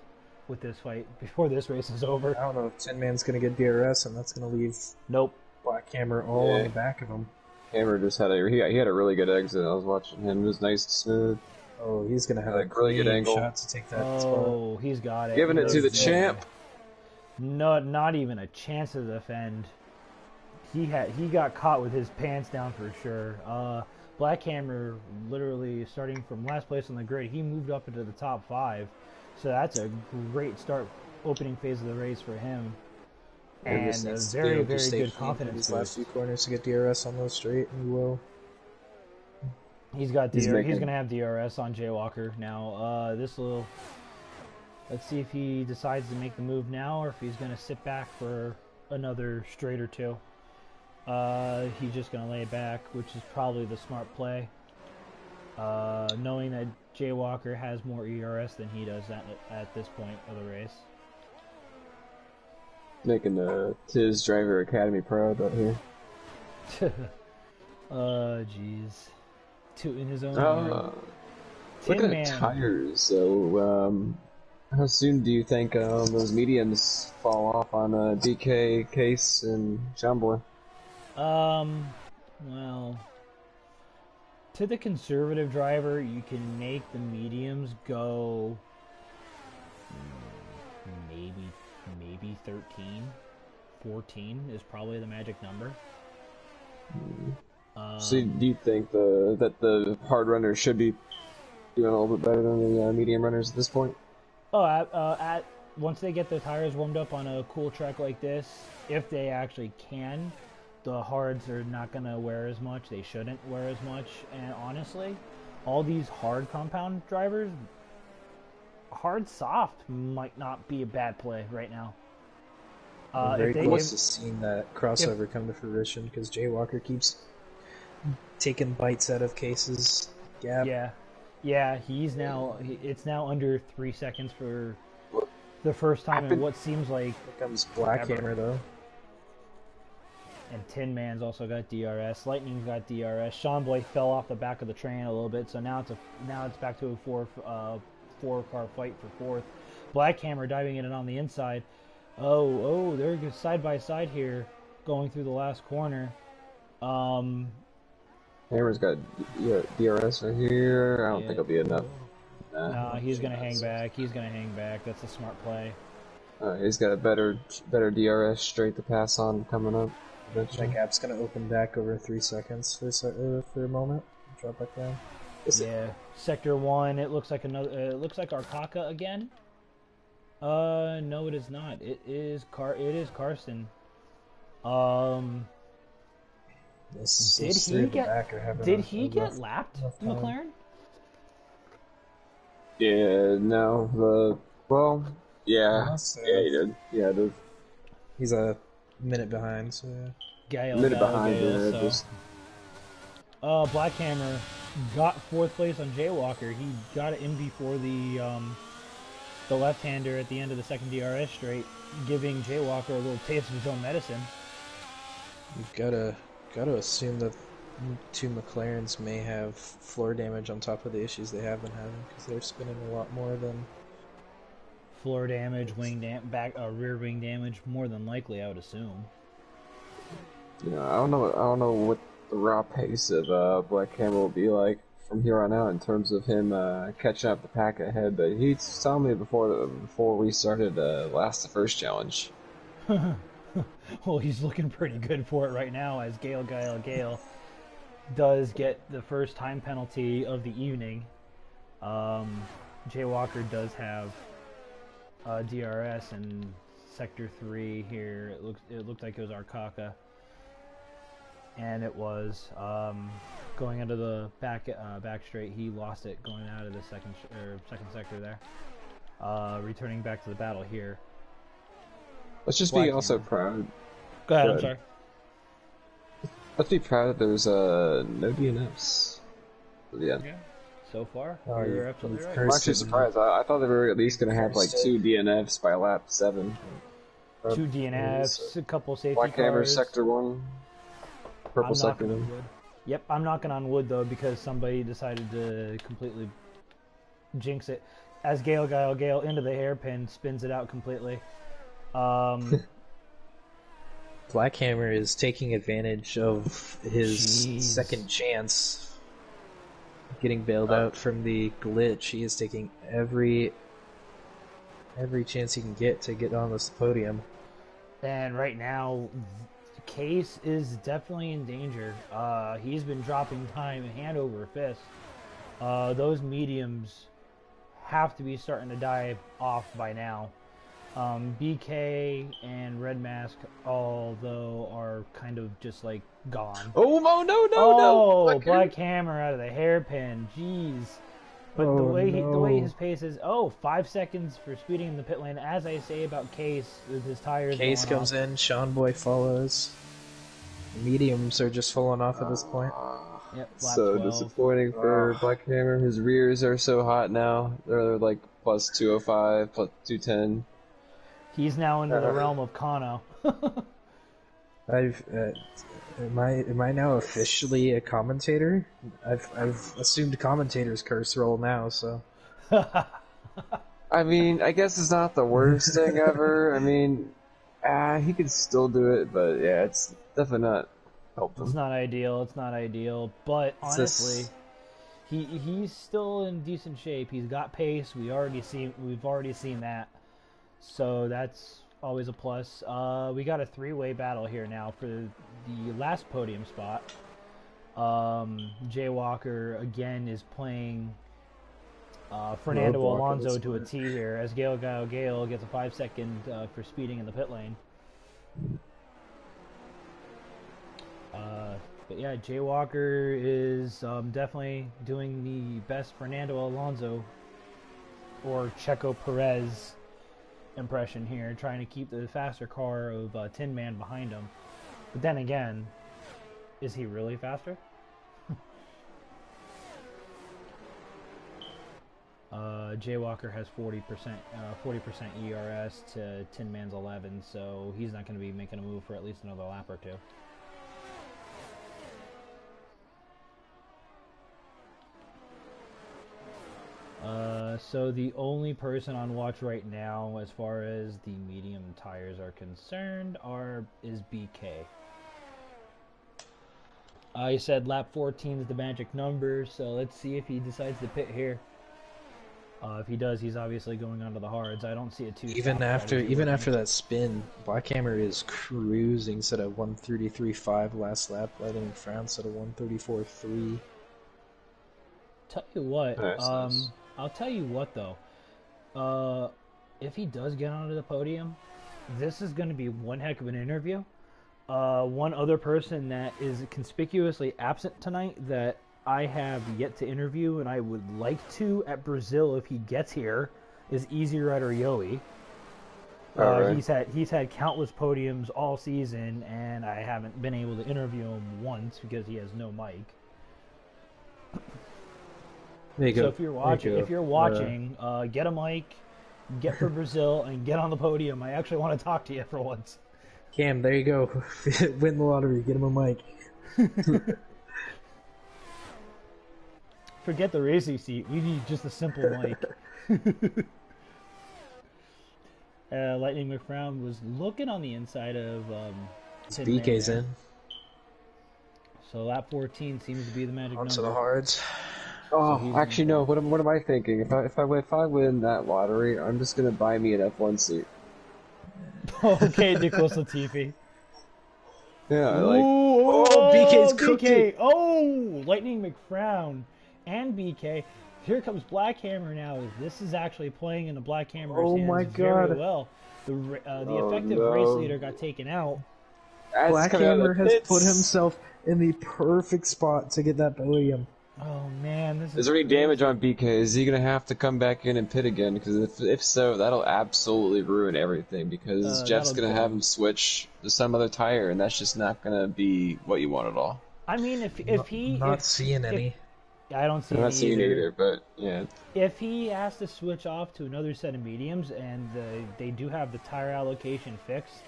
with this fight before this race is over. I don't know if Tin Man's going to get DRS, and that's going to leave Nope. Black Hammer all on the back of him. Hammer just had he had a really good exit. I was watching him. It was nice and smooth. Oh, he's going to have Like, a really good angle. shot to take that spot. Oh, he's got it. Giving it to the champ. No, not even a chance to defend. He got caught with his pants down for sure. Black Hammer literally starting from last place on the grid, he moved up into the top 5. So that's a great start, opening phase of the race for him. And a very, very good confidence these boost. last few corners to get DRS on those straight, and he will. He's got he's going to have DRS on Jaywalker now. Let's see if he decides to make the move now or if he's going to sit back for another straight or two. He's just going to lay back, which is probably the smart play. Knowing that Jaywalker has more ERS than he does at this point of the race. Making the Tiz Driver Academy proud out here. Jeez. Tooting his own horn. Looking at tires, so how soon do you think those mediums fall off on DK, Case, and John Boy? Well, to the conservative driver, you can make the mediums go maybe 13, 14 is probably the magic number. So do you think that the hard runners should be doing a little bit better than the medium runners at this point? Oh, once they get their tires warmed up on a cool track like this, if they actually can, the hards are not going to wear as much. They shouldn't wear as much. And honestly, all these hard compound drivers, hard soft might not be a bad play right now. I'm very close to seeing that crossover come to fruition because Jaywalker keeps taking bites out of Case's gap. Yeah, it's now under 3 seconds for the first time in what seems like... Here comes Black Hammer, though. And Tin Man's also got DRS. Lightning's got DRS. Sean Boy fell off the back of the train a little bit, so now it's back to a four-car fight for fourth. Black Hammer diving in and on the inside. Oh, they're side by side here, going through the last corner. Hammer's got DRS right here. I don't think it'll be enough. Nah, he's gonna hang back. That's a smart play. He's got a better DRS straight to pass on coming up. That gap's gonna open back over 3 seconds for a moment. Drop back down. Sector 1. It looks like it looks like Arcaka again. No, it is not. It is Karsten. Did he get lapped, McLaren? Yeah, no. Yeah, he did. Yeah, it is. He's a minute behind, so yeah. Black Hammer got fourth place on Jaywalker. He got it in before the left-hander at the end of the second DRS straight, giving Jaywalker a little taste of his own medicine. You've got to assume that two McLarens may have floor damage on top of the issues they have been having because they're spinning a lot more than floor damage, rear wing damage, more than likely, I would assume. Yeah, I don't know what the raw pace of Black Hammer will be like from here on out in terms of him catching up the pack ahead, but he told me before we started the first challenge. Well, he's looking pretty good for it right now as Gale does get the first time penalty of the evening. Jaywalker does have DRS in Sector 3 here. It looked like it was Arcaka. And it was going into the back straight. He lost it going out of the second sector there. Returning back to the battle here. Let's just be also proud. Go ahead, I'm sorry. Let's be proud that there's no DNFs at the end. Yeah. So far, you're absolutely right. I'm actually surprised. I thought they were at least going to have like 2 DNFs by lap 7. 2 DNFs, a couple safety Black cars. Hammer Sector 1. Purple Sector 1. Yep, I'm knocking on wood though because somebody decided to completely jinx it. As Gale into the hairpin, spins it out completely. Black Hammer is taking advantage of his Jeez. second chance, getting bailed out from the glitch. He is taking every chance he can get to get on this podium. And right now, Case is definitely in danger. He's been dropping time hand over fist. Those mediums have to be starting to die off by now. BK and Red Mask, although, are kind of just like gone. Oh no! Black Hammer out of the hairpin. Jeez. But the way his pace is, 5 seconds for speeding in the pit lane. As I say about Case, with his tires. Case going comes off. in, Sean Boy follows. The mediums are just falling off at this point. Yep, So 12. disappointing for Black Hammer. His rears are so hot now. They're like plus 205, plus 210. He's now into the realm of Kano. Am I now officially a commentator? I've assumed commentator's curse role now, so. I mean, I guess it's not the worst thing ever. I mean, he could still do it, but yeah, it's definitely not helpful. It's not ideal, but honestly, he's still in decent shape. He's got pace. We've already seen that. So that's always a plus. We got a 3-way battle here now for the last podium spot. Jaywalker again is playing Fernando Alonso to a T here, as Gale gets a 5-second for speeding in the pit lane. But yeah, Jaywalker is definitely doing the best Fernando Alonso or Checo Perez impression here, trying to keep the faster car of Tin Man behind him. But then again, is he really faster? Jaywalker has 40% ERS to Tin Man's 11, so he's not going to be making a move for at least another lap or two. So the only person on watch right now, as far as the medium tires are concerned, is BK. He said lap 14 is the magic number, so let's see if he decides to pit here. If he does, he's obviously going onto the hards. I don't see it too. Even after that spin, Black Hammer is cruising. Set at 133.5 last lap. Lightning France at a 134.3. Tell you what, Nice. I'll tell you what though, if he does get onto the podium, this is going to be one heck of an interview. One other person that is conspicuously absent tonight that I have yet to interview, and I would like to at Brazil if he gets here, is Easy Rider Yoey. Right. He's had countless podiums all season, and I haven't been able to interview him once because he has no mic. There you go. So if you're watching, get a mic, get for Brazil, and get on the podium. I actually want to talk to you for once. Cam, there you go. Win the lottery. Get him a mic. Forget the racing seat. We need just a simple mic. Lightning McFrown was looking on the inside of Tin Man BK's there. in. So lap 14 seems to be the magic Onto number. the hards. Oh, actually no. What am I thinking? If I win that lottery, I'm just gonna buy me an F1 seat. Okay, Nicholas Latifi. Yeah, like BK's cooked it. Oh, Lightning McFrown and BK. Here comes Black Hammer now. This is actually playing in the Black Hammer's hands my very God. well. The effective no. race leader got taken out. that's Black coming out of Hammer the has pits. put himself in the perfect spot to get that podium. Oh man, this Is there any damage on BK? Is he gonna have to come back in and pit again? Because if so, that'll absolutely ruin everything. Because Jeff's that'll gonna have him switch to some other tire, and that's just not gonna be what you want at all. I mean, Seeing any. I don't see I'm not any seeing it either. either, but yeah. If he has to switch off to another set of mediums, and they do have the tire allocation fixed,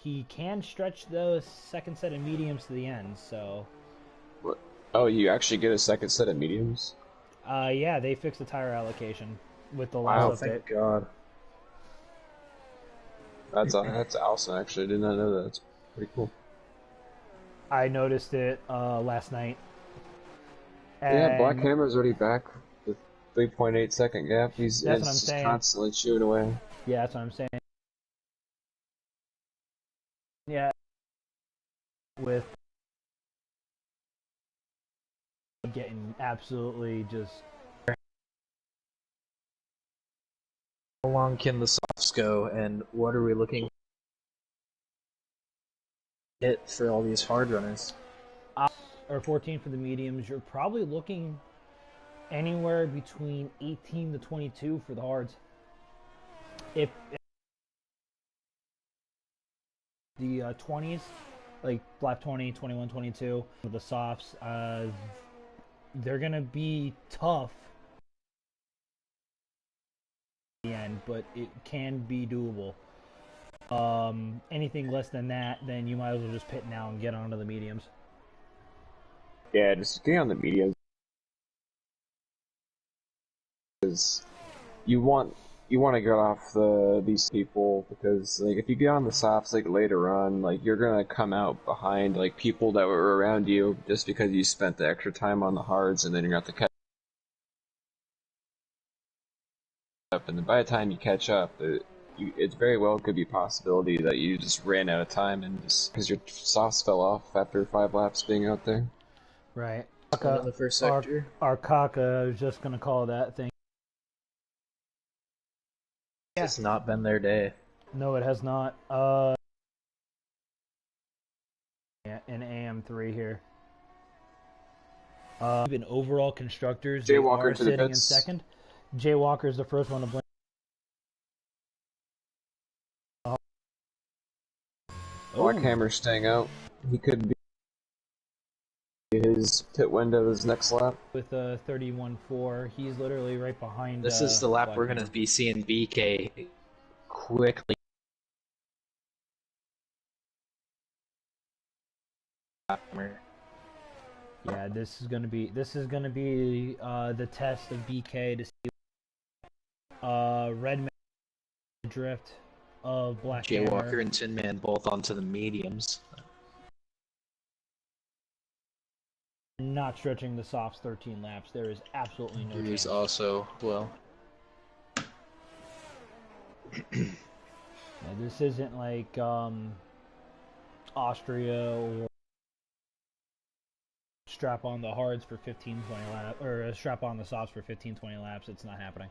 he can stretch the second set of mediums to the end. So, What? Oh, you actually get a second set of mediums? Yeah, they fixed the tire allocation with the last Oh, Wow, update. thank God. that's awesome. Actually, I did not know that. That's pretty cool. I noticed it last night, Yeah, Black and Hammer's already back. The 3.8 second gap. that's what I'm He's just saying. constantly chewing away. Yeah, that's what I'm saying. Yeah, with getting absolutely just How long can the softs go, and what are we looking to hit for all these hard runners? or 14 for the mediums. You're probably looking anywhere between 18 to 22 for the hards. If the 20s, like black 20, 21, 22, the softs, they're gonna be tough at the end, but it can be doable. Anything less than that, then you might as well just pit now and get onto the mediums. Yeah, just get on the mediums. Because you want to get off these people because like if you get on the softs like later on, like you're gonna come out behind like people that were around you just because you spent the extra time on the hards, and then you're gonna have to catch up. And then by the time you catch up, it very well could be a possibility that you just ran out of time and just because your softs fell off after 5 laps being out there. Right. In the first sector. Our Kaka, I was just gonna call that thing. It's not been their day. No, it has not. In AM3 here. Even overall constructors, Jay they Walker are to the sitting in pits. second. Jay Walker is the first one to blink. Black Hammer staying out. He could be his pit window his next lap. With a 31.4, he's literally right behind. This is the lap Black we're going Hammer. to be seeing BK quickly. Yeah, this is gonna be the test of BK to see Red drift of Black Jay Hammer. Walker and Tin Man both onto the mediums. Not stretching the softs 13 laps. There is absolutely no He's chance. also, well, Yeah, this isn't like Austria or strap on the hards for 15, 20 laps, or strap on the softs for 15, 20 laps. It's not happening.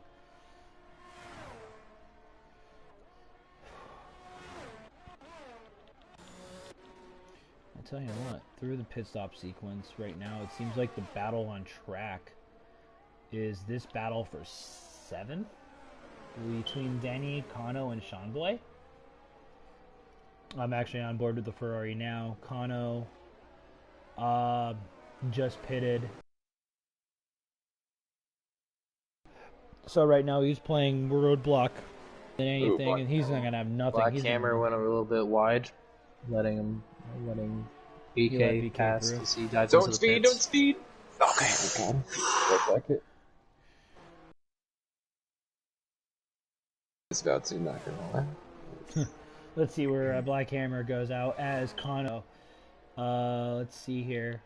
I tell you what, through the pit stop sequence right now, it seems like the battle on track is this battle for 7th between Danny, Kano, and Sean. I'm actually on board with the Ferrari now. Kano just pitted. So right now he's playing roadblock than anything, and he's not gonna have nothing. Black He's Hammer went a little bit wide, letting BK BK pass through. as he dives Don't into the speed, pits. don't speed! Okay, right back it. It's about to, not gonna lie. Let's see where Black Hammer goes out as Kano. Let's see here.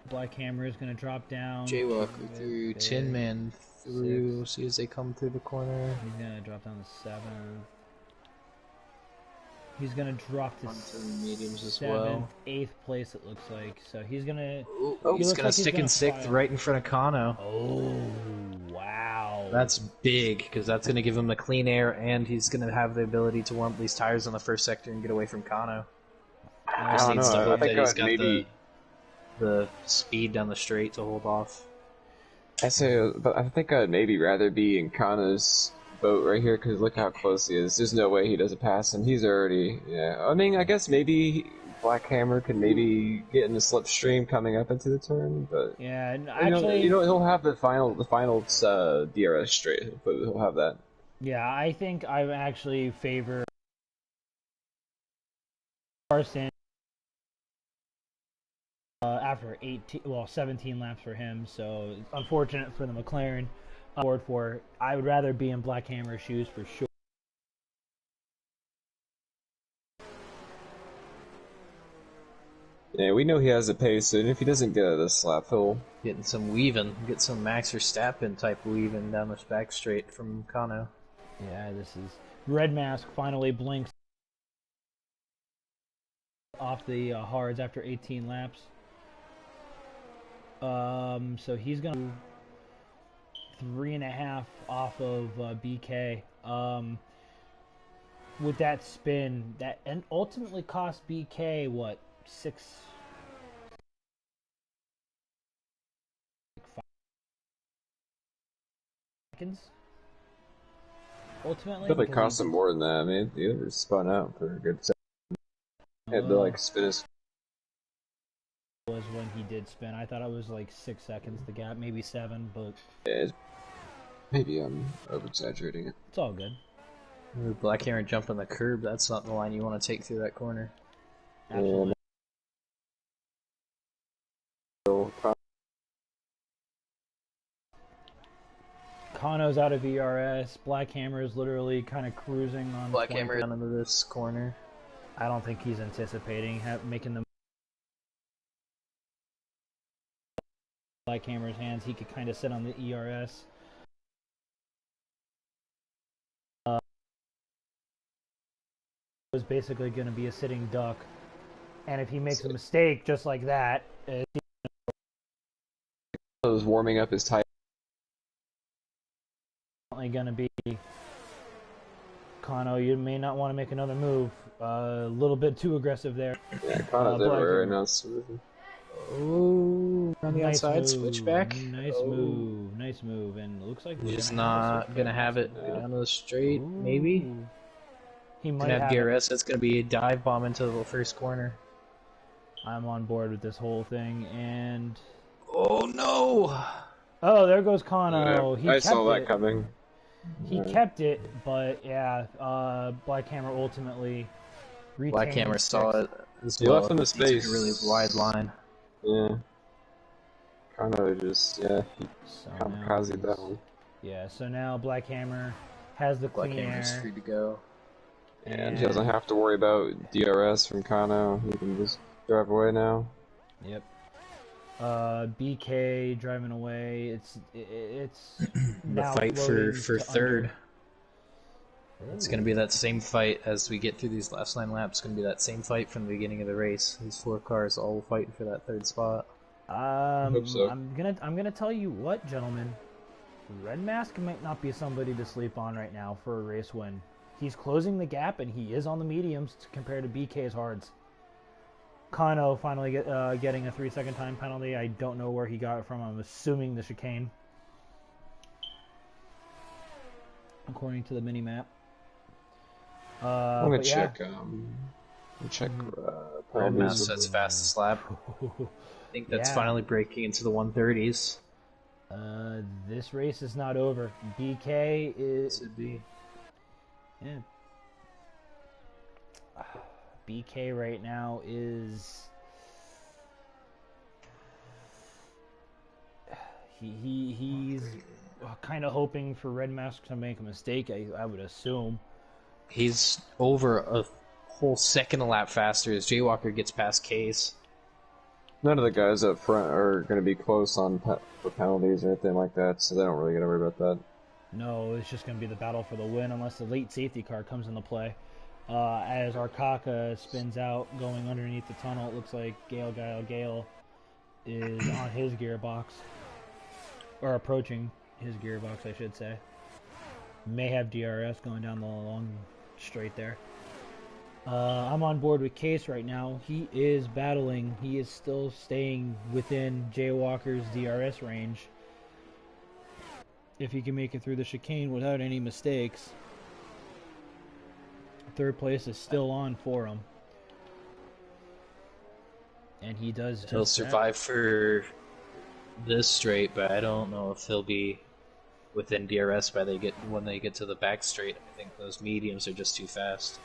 Black Hammer is going to drop down. Jay Walker through, Tin Man through. See as they come through the corner. He's going to drop down to 7th. He's going to drop to Onto the mediums as 7th, well. 8th place it looks like. So he's going to... He's going to stick in 6th right in front of Kano. Oh, wow. That's big, because that's going to give him the clean air, and he's going to have the ability to warm up these tires on the first sector and get away from Kano. I don't know. I think he's got maybe the speed down the straight to hold off. but I think I'd maybe rather be in Kano's boat right here because look how close he is. There's no way he doesn't pass him. He's already, yeah. I mean, I guess maybe Black Hammer can maybe get in the slipstream coming up into the turn, but yeah, and actually, he'll have the final DRS straight. He'll have that. Yeah, I think I actually favor Carson after 17 laps for him. So it's unfortunate for the McLaren. Board for. I would rather be in Black Hammer's shoes for sure. Yeah, we know he has a pace, and if he doesn't get this lap, he'll Getting some weaving, get some Max Verstappen type weaving down this back straight from Kano. Yeah, this is Red Mask finally blinks off the hards after 18 laps. So he's gonna 3.5 off of BK. With that spin, that and ultimately cost BK what 6 seconds. Ultimately, definitely because cost him more than that. I mean, the other spun out for a good second. Had to like spin his. was when he did spin. I thought it was like 6 seconds the gap, maybe 7, but Yeah, maybe I'm over exaggerating it. it's all good. Black Hammer jumping the curb, that's not the line you want to take through that corner. Absolutely. Kano's out of ERS. Black Hammer is literally kind of cruising on. Black Hammer down into this corner. I don't think he's anticipating making the Black Hammer's hands. He could kind of sit on the ERS. Was basically going to be a sitting duck, and if he makes a mistake just like that, I was warming up his tire. Going to be Kano. You may not want to make another move. A little bit too aggressive there. Yeah, Kano's everywhere right now. Oh, on the Nice outside, move. switchback. Nice move. Nice move. And it looks like we're He's gonna have not gonna have it go down to the straight, maybe. Ooh. He might Gonna have have it. DRS. That's gonna be a dive bomb into the first corner. I'm on board with this whole thing, and Oh no! oh, there goes Kano. Yeah, I saw that coming. He kept it, but yeah, Black Hammer ultimately retained. Black Hammer saw it as He well. left him the He took space. a really wide line. Yeah. Kano just, he So kamikazed that one. Yeah, so now Black Hammer has the Black clean Hammer's air. free to go. And he doesn't have to worry about DRS from Kano. He can just drive away now. Yep. BK driving away. It's The now fight for floating to third. under. It's going to be that same fight as we get through these last 9 laps. It's going to be that same fight from the beginning of the race. These 4 cars all fighting for that third spot. hope so. I'm gonna tell you what, gentlemen. Red Mask might not be somebody to sleep on right now for a race win. He's closing the gap, and he is on the mediums compared to BK's hards. Kano finally getting a 3-second time penalty. I don't know where he got it from. I'm assuming the chicane, according to the mini map. I'm gonna check. Yeah. Check. Red Mask penalties. sets fastest lap. I think that's Yeah. finally breaking into the 130s. This race is not over. BK is. Should be. Yeah. BK right now is. He's kind of hoping for Red Mask to make a mistake. I would assume. He's over a whole second a lap faster as Jaywalker gets past Case. None of the guys up front are going to be close on for penalties or anything like that, so they don't really got to worry about that. No, it's just going to be the battle for the win unless the late safety car comes into play. As Arkaka spins out going underneath the tunnel, it looks like Gale is on his gearbox. Or approaching his gearbox, I should say. May have DRS going down the long straight there. I'm on board with Case right now. He is battling. He is still staying within Jaywalker's DRS range. If he can make it through the chicane without any mistakes. Third place is still on for him. And he does He'll survive for this straight, but I don't know if he'll be within DRS when they get to the back straight. I think those mediums are just too fast.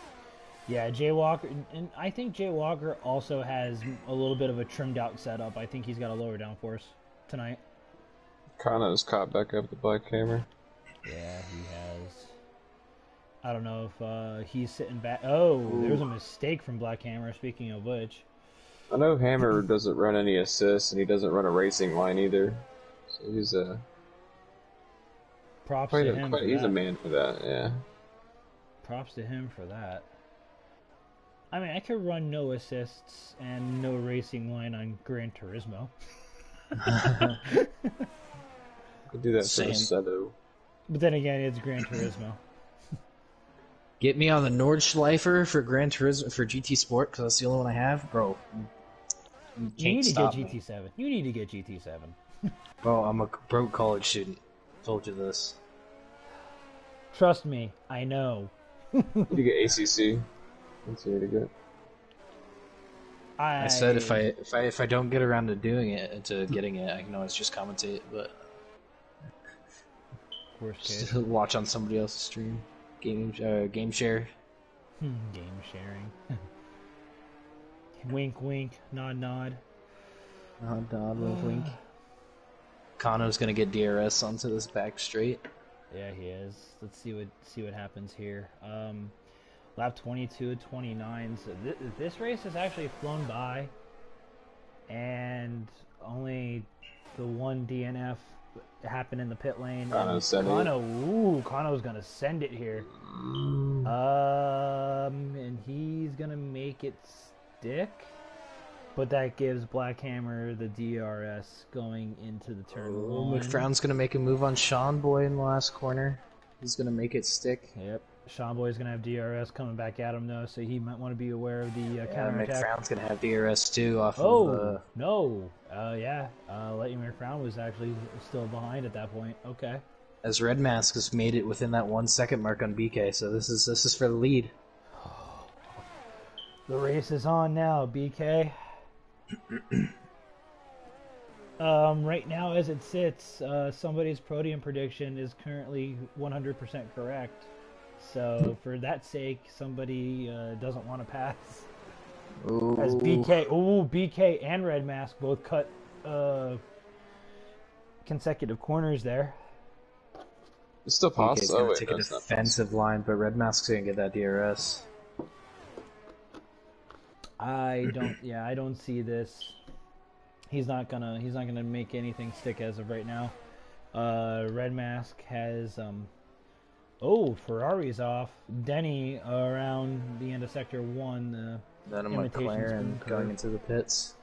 Yeah, Jay Walker, and I think Jay Walker also has a little bit of a trimmed out setup. I think he's got a lower downforce tonight. Kano's caught back up the black hammer. Yeah, he has. I don't know if he's sitting back. Oh, there's a Ooh. mistake from Black Hammer. Speaking of which, I know Hammer doesn't run any assists, and he doesn't run a racing line either. So he's props to him for he's a that. man for that. Yeah. Props to him for that. I mean, I could run no assists and no racing line on Gran Turismo. Could do that for Same. a Sedo. But then again, it's Gran Turismo. Get me on the Nordschleifer for Gran Turismo for GT Sport because that's the only one I have, bro. You You can't need to stop get me. GT7. You need to get GT7. Bro, I'm a broke college student. Told you this. Trust me, I know. You need to get ACC. That's really good. I said if I don't get around to doing it to getting it, I can always just commentate, but Worst case. just watch on somebody else's stream. Game share. Game sharing. Wink, wink, nod, nod. Nod, wink, wink. Kano's gonna get DRS onto this back straight. Yeah, he is. Let's see what happens here. Lap 22 29. So this race has actually flown by, and only the one DNF happened in the pit lane. Kano send it. Kano's gonna send it here. And he's gonna make it stick, but that gives Black Hammer the DRS going into the turn one. McFrown's gonna make a move on Sean Boy in the last corner. He's gonna make it stick. Yep. Sean Boy's going to have DRS coming back at him, though, so he might want to be aware of the counterattack. McFrown's gonna have DRS too off Oh, of. no. Yeah. Lightning McFrown was actually still behind at that point. Okay. As Red Mask has made it within that 1 second mark on BK, so this is for the lead. The race is on now, BK. Right now, as it sits, somebody's podium prediction is currently 100% correct. So, for that sake, somebody doesn't want to pass. Ooh. As BK and Red Mask both cut consecutive corners there. It's still BK's possible. gonna Oh, wait, take a that's not defensive line, but Red Mask's gonna get that DRS. I don't see this. He's not gonna make anything stick as of right now. Red Mask has Ferrari's off. Denny around the end of sector 1. Then a Imitation McLaren spoon going curve. into the pits.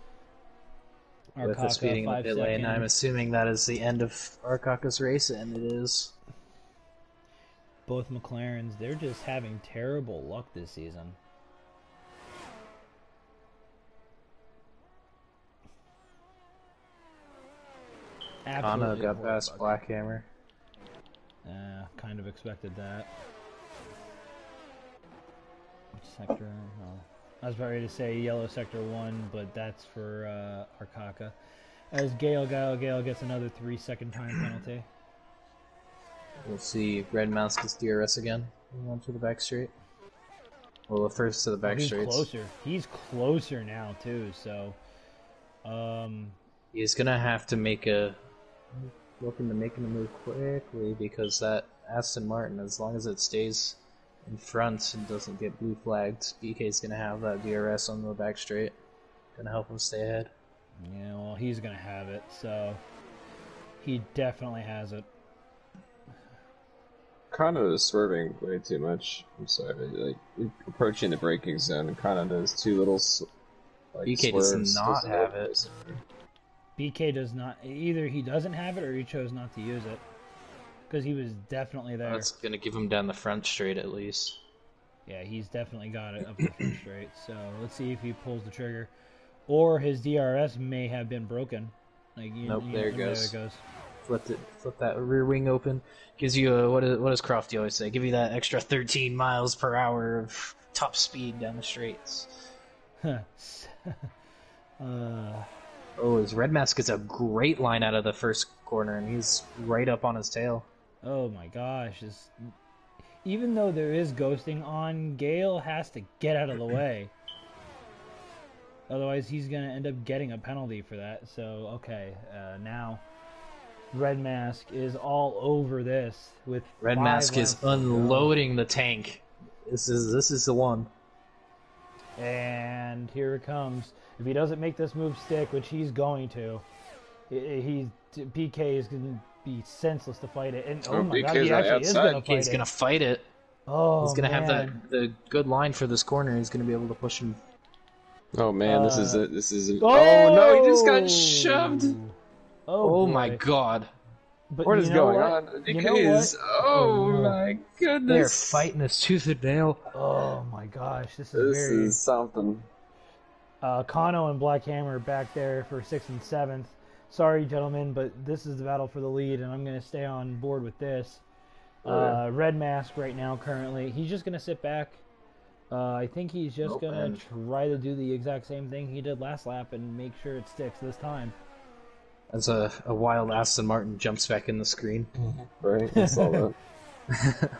With Arcaka, the speeding in the 5 pit lane, I'm seconds. assuming that is the end of Arcaka's race, and it is. Both McLarens, they're just having terrible luck this season. Kana Absolutely got horrible past luck. Black Hammer. Kind of expected that. Which sector? Oh. I was about ready to say yellow sector 1, but that's for Arcaka. As Gale gets another 3-second time penalty. We'll see Red Mask gets DRS again. Going to the back straight. Well, the first to the back He's straights. closer. He's closer now too. So, He's gonna have to make a looking to making a move quickly because that Aston Martin, as long as it stays in front and doesn't get blue flagged, BK's gonna have that DRS on the back straight. Gonna help him stay ahead. yeah, well, he's gonna have it. So, he definitely has it. Kano is swerving way too much. I'm sorry, like approaching the braking zone, and Kano does too little. Like, BK does swerves, not doesn't have know- it. BK does not. Either he doesn't have it or he chose not to use it. Because he was definitely there. That's gonna give him down the front straight at least. Yeah, he's definitely got it up the front straight. So let's see if he pulls the trigger, or his DRS may have been broken. Like Nope, there it goes. There it goes. Flip that rear wing open. Gives you a what does Crofty always say? Give you that extra 13 miles per hour of top speed down the straights. Oh, his Red Mask gets a great line out of the first corner, and he's right up on his tail. Oh my gosh, even though there is ghosting on, Gale has to get out of the way. Otherwise, he's going to end up getting a penalty for that. So, okay, now Red Mask is all over this with Red 5 Mask is laps to go. unloading the tank. This is the one. And here it comes. If he doesn't make this move stick, which he's going to, PK is going to be senseless to fight it. And oh my god, PK's he on the actually is going to outside. fight He's it. gonna fight it. Oh, He's gonna have man. the good line for this corner. He's gonna be able to push him. Oh man, this is it. This is it. Oh, Oh no, he just got shoved. Oh boy. my god. But What is you know going what? on? You know Because what? oh no. my They're goodness, fighting this tooth and nail. Oh my gosh, this is this very. is something. Kano and Black Hammer back there for 6th and 7th. Sorry, gentlemen, but this is the battle for the lead, and I'm going to stay on board with this. Red Mask right now, currently. He's just going to sit back. I think he's just going to try to do the exact same thing he did last lap and make sure it sticks this time. As a wild Aston Martin jumps back in the screen. Right, I saw that.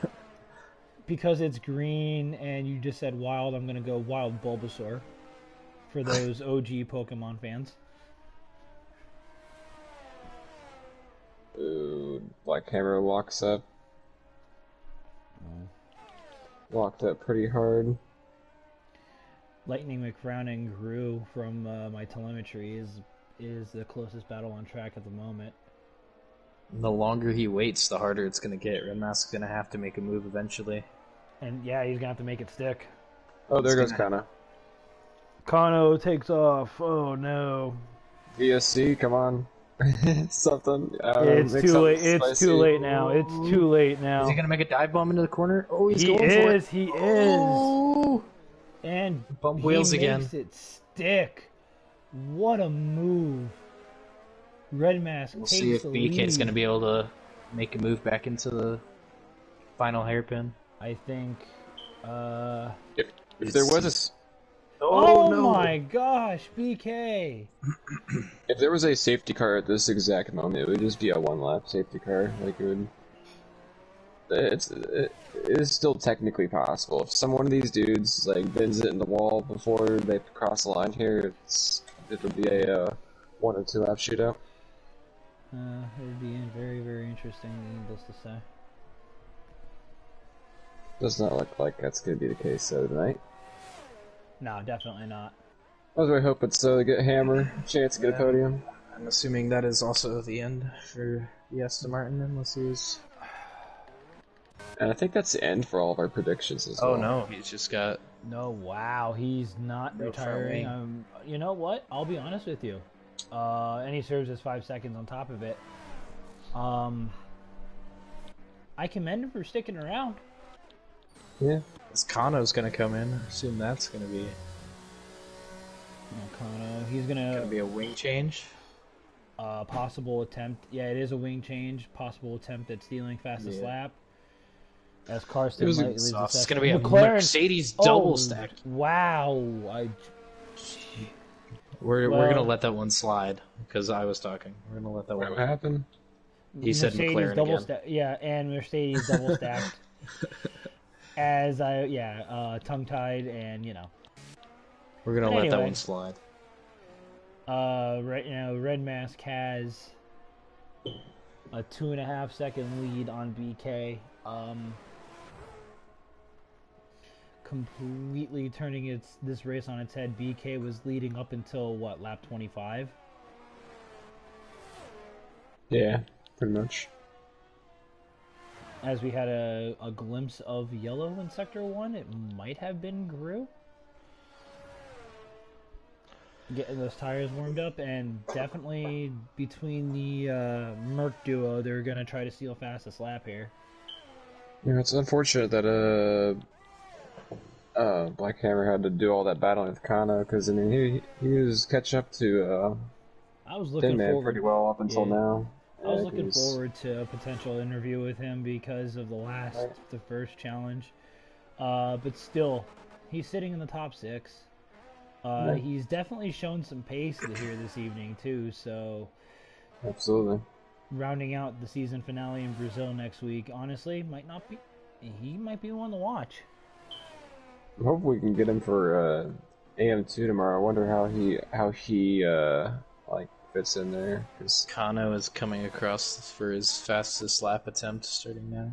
Because it's green and you just said wild, I'm going to go Wild Bulbasaur for those OG Pokemon fans. Ooh, Black Hammer locks up. Locked up pretty hard. Lightning McFrown and Gru from my telemetry is the closest battle on track at the moment. And the longer he waits, the harder it's gonna get. Red Mask's gonna have to make a move eventually. And yeah, he's going to have to make it stick. Oh, there It's goes gonna- Kano takes off. Oh no. VSC, come on. Something. It's make too something late. It's spicy. too late now. It's too late now. Is he gonna make a dive bomb into the corner? Oh, he's He going for it. is. He is. Oh! And Bump he wheels again. makes it stick. What a move. Red Mask We'll takes see if the BK's lead. gonna be able to make a move back into the final hairpin. I think. If there was a s- Oh, no. my gosh, BK. if there was a safety car at this exact moment, it would just be a one-lap safety car. Like it would. It is still technically possible. If some one of these dudes like bends it in the wall before they cross the line here, it'll be a 1 or 2 lap shootout. It would be very, very interesting, needless to say. Does not look like that's going to be the case though tonight. No, definitely not. I was really hoping to get Hammer chance to get a podium. I'm assuming that is also the end for the Aston Martin, unless he was... And I think that's the end for all of our predictions as Oh well. no, he's just got... No, wow, he's not No retiring. front You know what? I'll be honest with you. And he serves as 5 seconds on top of it. I commend him for sticking around. Yeah. This Kano's gonna come in. I assume that's gonna be Kano, he's gonna gonna be a wing change. possible attempt. Yeah, it is a wing change. Possible attempt at stealing fastest Yeah. lap. As Karsten It was a- lightly leads the It's session. gonna be a McLaren. Mercedes Oh, double stack. Wow, We're Well- gonna let that one slide because I was talking. We're gonna let that What one. happened? He said Mercedes McLaren double again. yeah, and Mercedes double stacked. As tongue tied and We're gonna But let that anyway. one slide. right now Red Mask has a 2.5 second lead on BK. Completely turning this race on its head. BK was leading up until what, lap 25? Yeah, pretty much. As we had a glimpse of yellow in Sector 1, it might have been Gru. Getting those tires warmed up, and definitely between the Merc duo, they're going to try to steal fastest lap here. Yeah, it's unfortunate that Black Hammer had to do all that battling with Kano, because I mean he was catching up to I was looking Tin Man forward. pretty well up until yeah. now. I was And looking he's- forward to a potential interview with him because of the first challenge. But still, he's sitting in the top 6. Yeah. He's definitely shown some pace here this evening too. So Absolutely. rounding out the season finale in Brazil next week, honestly, might not be he might be the one to watch. I hope we can get him for AM2 tomorrow. I wonder how he like fits in there. Cause Kano is coming across for his fastest lap attempt starting now.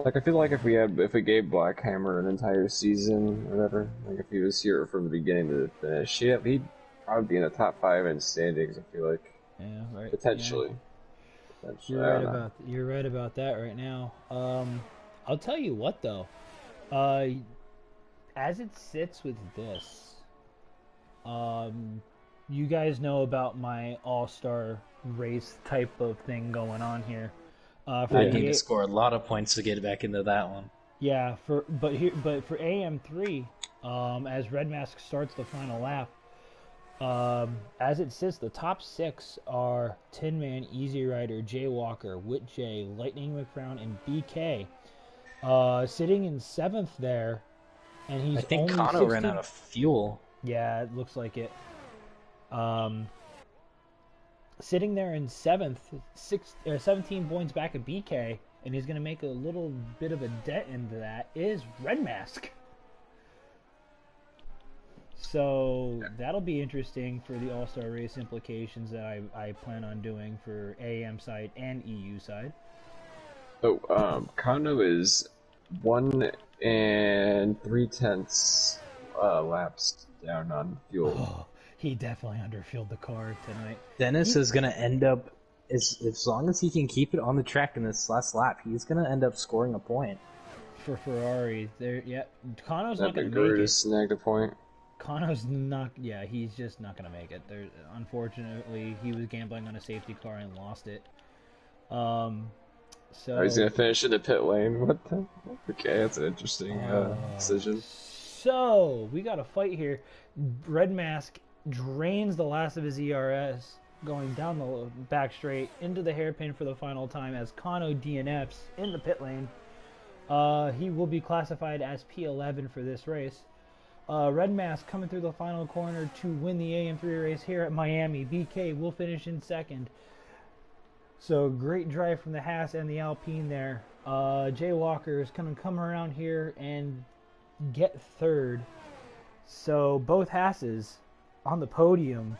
like I feel like if we gave Black Hammer an entire season or whatever, like if he was here from the beginning to the finish, he'd probably be in the top 5 in standings. I feel like Yeah, right. potentially. Yeah. Potentially, You're right about that right now. I'll tell you what though. As it sits with this, you guys know about my all-star race type of thing going on here. I need to score a lot of points to get back into that one. Yeah, for AM3, as Red Mask starts the final lap, as it sits, the top 6 are Tin Man, Easy Rider, Jaywalker, Wit J, Lightning McBrown, and BK. Sitting in 7th there, and he's I think only Kano 16... ran out of fuel. Yeah, it looks like it. Sitting there in 7th, 17 points back of BK, and he's going to make a little bit of a dent into that, is Red Mask. So that'll be interesting for the All-Star Race implications that I plan on doing for AM side and EU side. So, Kano is 1 3/10 laps down on fuel. Oh, he definitely underfueled the car tonight. Dennis is going to end up, as long as he can keep it on the track in this last lap, he's going to end up scoring a point. For Ferrari, Kano's That not going to Guru make it. just snagged a point. Kano's not. Yeah, he's just not going to make it. Unfortunately, he was gambling on a safety car and lost it. So He's gonna finish in the pit lane. What the? Okay, that's an interesting decision. So we got a fight here. Red Mask drains the last of his ERS, going down the back straight into the hairpin for the final time as Kano DNFs in the pit lane. He will be classified as P11 for this race. Red Mask coming through the final corner to win the AM3 race here at Miami. BK will finish in 2nd. So great drive from the Haas and the Alpine there. Jaywalker is going to come around here and get 3rd. So both Haas's on the podium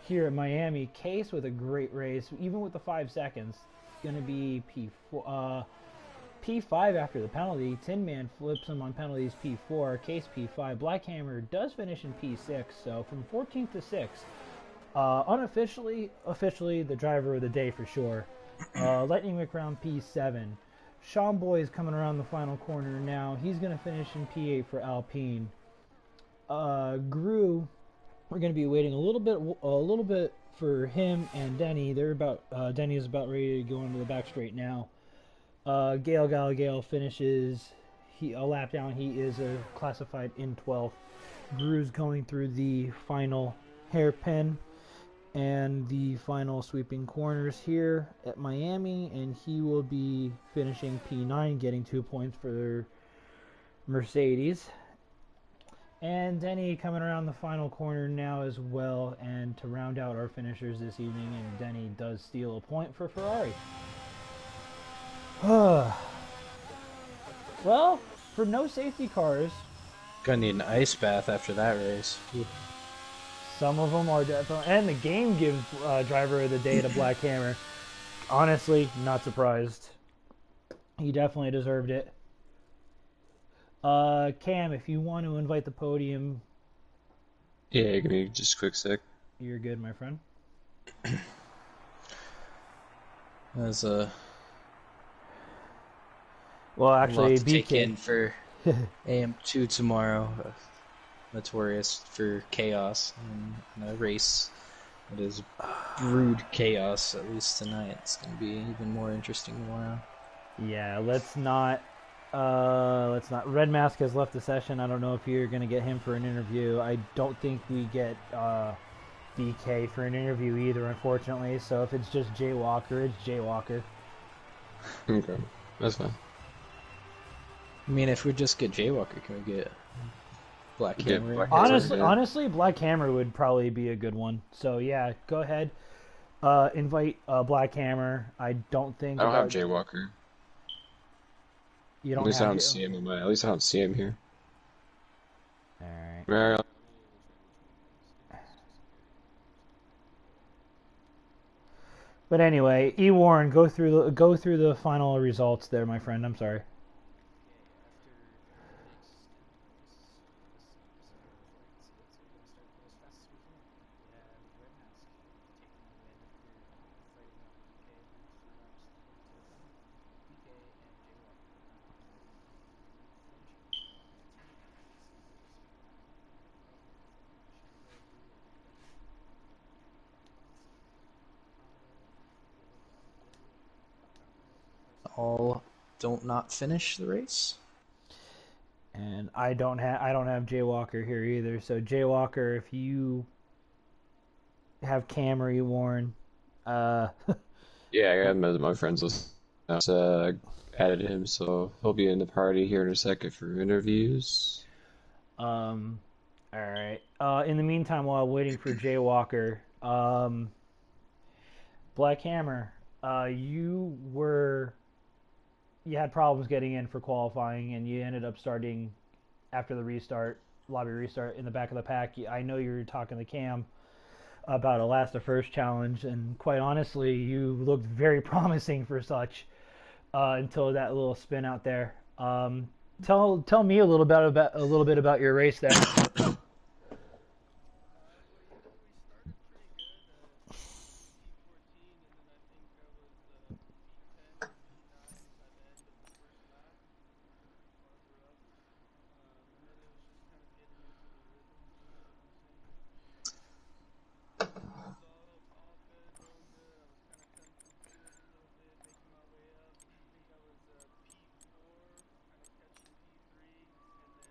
here at Miami. Case with a great race, even with the 5 seconds. Going to be P4. P5 after the penalty. Tin Man flips him on penalties P4. Case P5. Black Hammer does finish in P6. So from 14th to 6th. Unofficially, officially the driver of the day for sure. Lightning McBrown P7. Sean Boy is coming around the final corner now. He's going to finish in P8 for Alpine. Gru, we're going to be waiting a little bit for him and Denny. Denny is about ready to go into the back straight now. Gale finishes a lap down. He is classified in 12th. Gru's going through the final hairpin and the final sweeping corners here at Miami, and he will be finishing P9, getting 2 points for Mercedes. And Denny coming around the final corner now as well, and to round out our finishers this evening, and Denny does steal a point for Ferrari. Well, for no safety cars, Gonna need an ice bath after that race. some of them are definitely, and the game gives driver of the day to Black Hammer. Honestly, not surprised. He definitely deserved it. Cam, if you want to invite the podium, Yeah, give me just a quick sec. you're good, my friend. There's a Well, actually, lot to take BK. in for AM2 tomorrow. Notorious for chaos in a race that is brewed chaos. At least tonight, it's going to be even more interesting tomorrow. Yeah, let's not. Red Mask has left the session. I don't know if you're gonna get him for an interview. I don't think we get BK for an interview either, unfortunately. So if it's just Jaywalker, it's Jaywalker. Okay, that's fine. I mean, if we just get Jaywalker, can we get Black Yeah, Hammer? Black Hammer. Honestly, Black Hammer would probably be a good one. So yeah, go ahead. Invite Black Hammer. I don't think I don't have Jaywalker. You At don't least I have don't J. see him at least I don't see him here. All right. Well, But anyway, E Warren, go through the final results there, my friend. I'm sorry. All don't not finish the race. And I don't have Jay Walker here either. So Jay Walker, if you have Cam or E Warren, uh, yeah, I got him as my friends list. I just, added him, so he'll be in the party here in a second for interviews. all right. In the meantime, while waiting for Jay Walker, Black Hammer, you had problems getting in for qualifying, and you ended up starting after the lobby restart in the back of the pack. I know you were talking to Cam about a last to first challenge, and quite honestly, you looked very promising for such until that little spin out there. Tell me a little bit about your race there.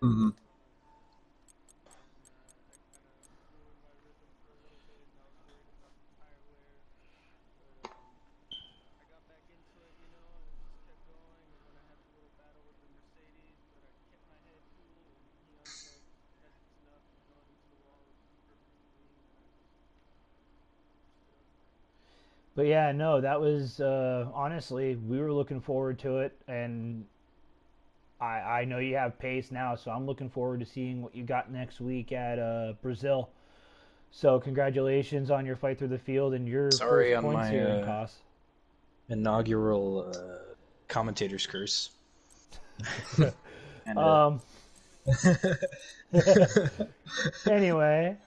Hmm. But yeah, no, that was honestly, we were looking forward to it, and I know you have pace now, so I'm looking forward to seeing what you got next week at Brazil. So congratulations on your fight through the field and your Sorry first on points here in my COS. inaugural commentator's curse. And Um. Anyway,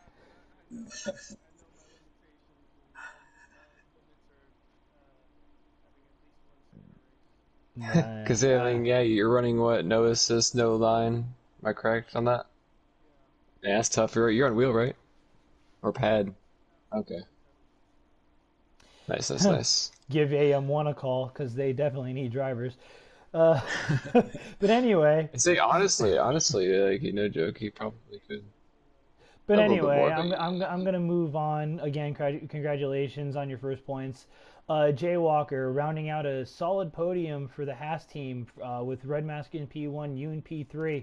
Because I mean, yeah, you're running what? No assist, no line. Am I correct on that? Yeah, that's tough. You're on wheel, right? Or pad? Okay. Nice, nice, nice. give AM1 a call because they definitely need drivers. Uh, but anyway, I say honestly, like, no joke, he probably could but a little bit anyway, more, but I'm gonna move on again. Congratulations on your first points, Jay Walker, rounding out a solid podium for the Haas team with Red Mask in P1, you in P3.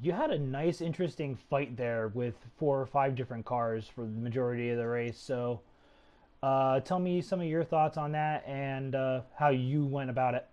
You had a nice, interesting fight there with 4 or 5 different cars for the majority of the race. So, tell me some of your thoughts on that and how you went about it.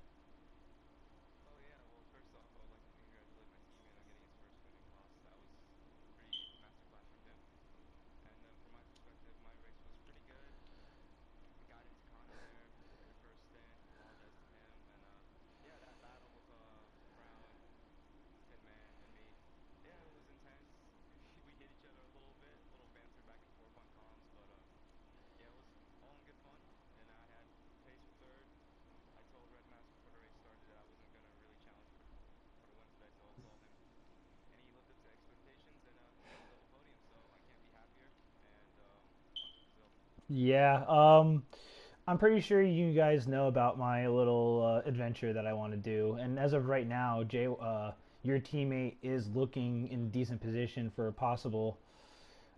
Yeah, I'm pretty sure you guys know about my little adventure that I want to do. And as of right now, your teammate is looking in decent position for a possible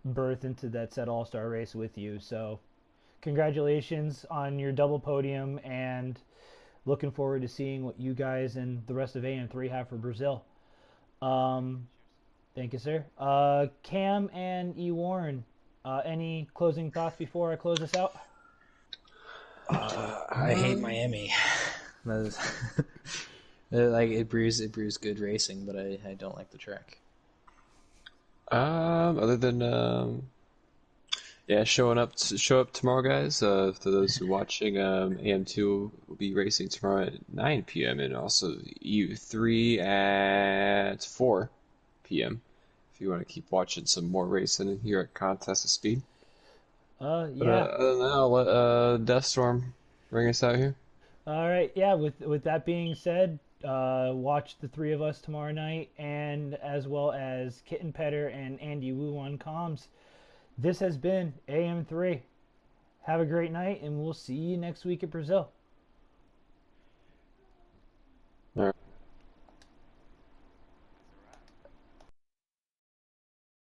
berth into that said All Star race with you. So, congratulations on your double podium, and looking forward to seeing what you guys and the rest of AM3 have for Brazil. Um, Thank you, sir. Cam and E. Warren, any closing thoughts before I close this out? I hate Miami. That Like it brews good racing, but I don't like the track. Other than yeah, show up tomorrow, guys. For those who are watching, AM2 will be racing tomorrow at 9 p.m. and also EU3 at 4 p.m. If you want to keep watching some more racing here at Contest of Speed. But Yeah. other than that, I'll let Deathstorm bring us out here. All right. Yeah. With that being said, watch the three of us tomorrow night, and as well as Kitten Petter and Andy Wu on comms. This has been AM3. Have a great night, and we'll see you next week at Brazil.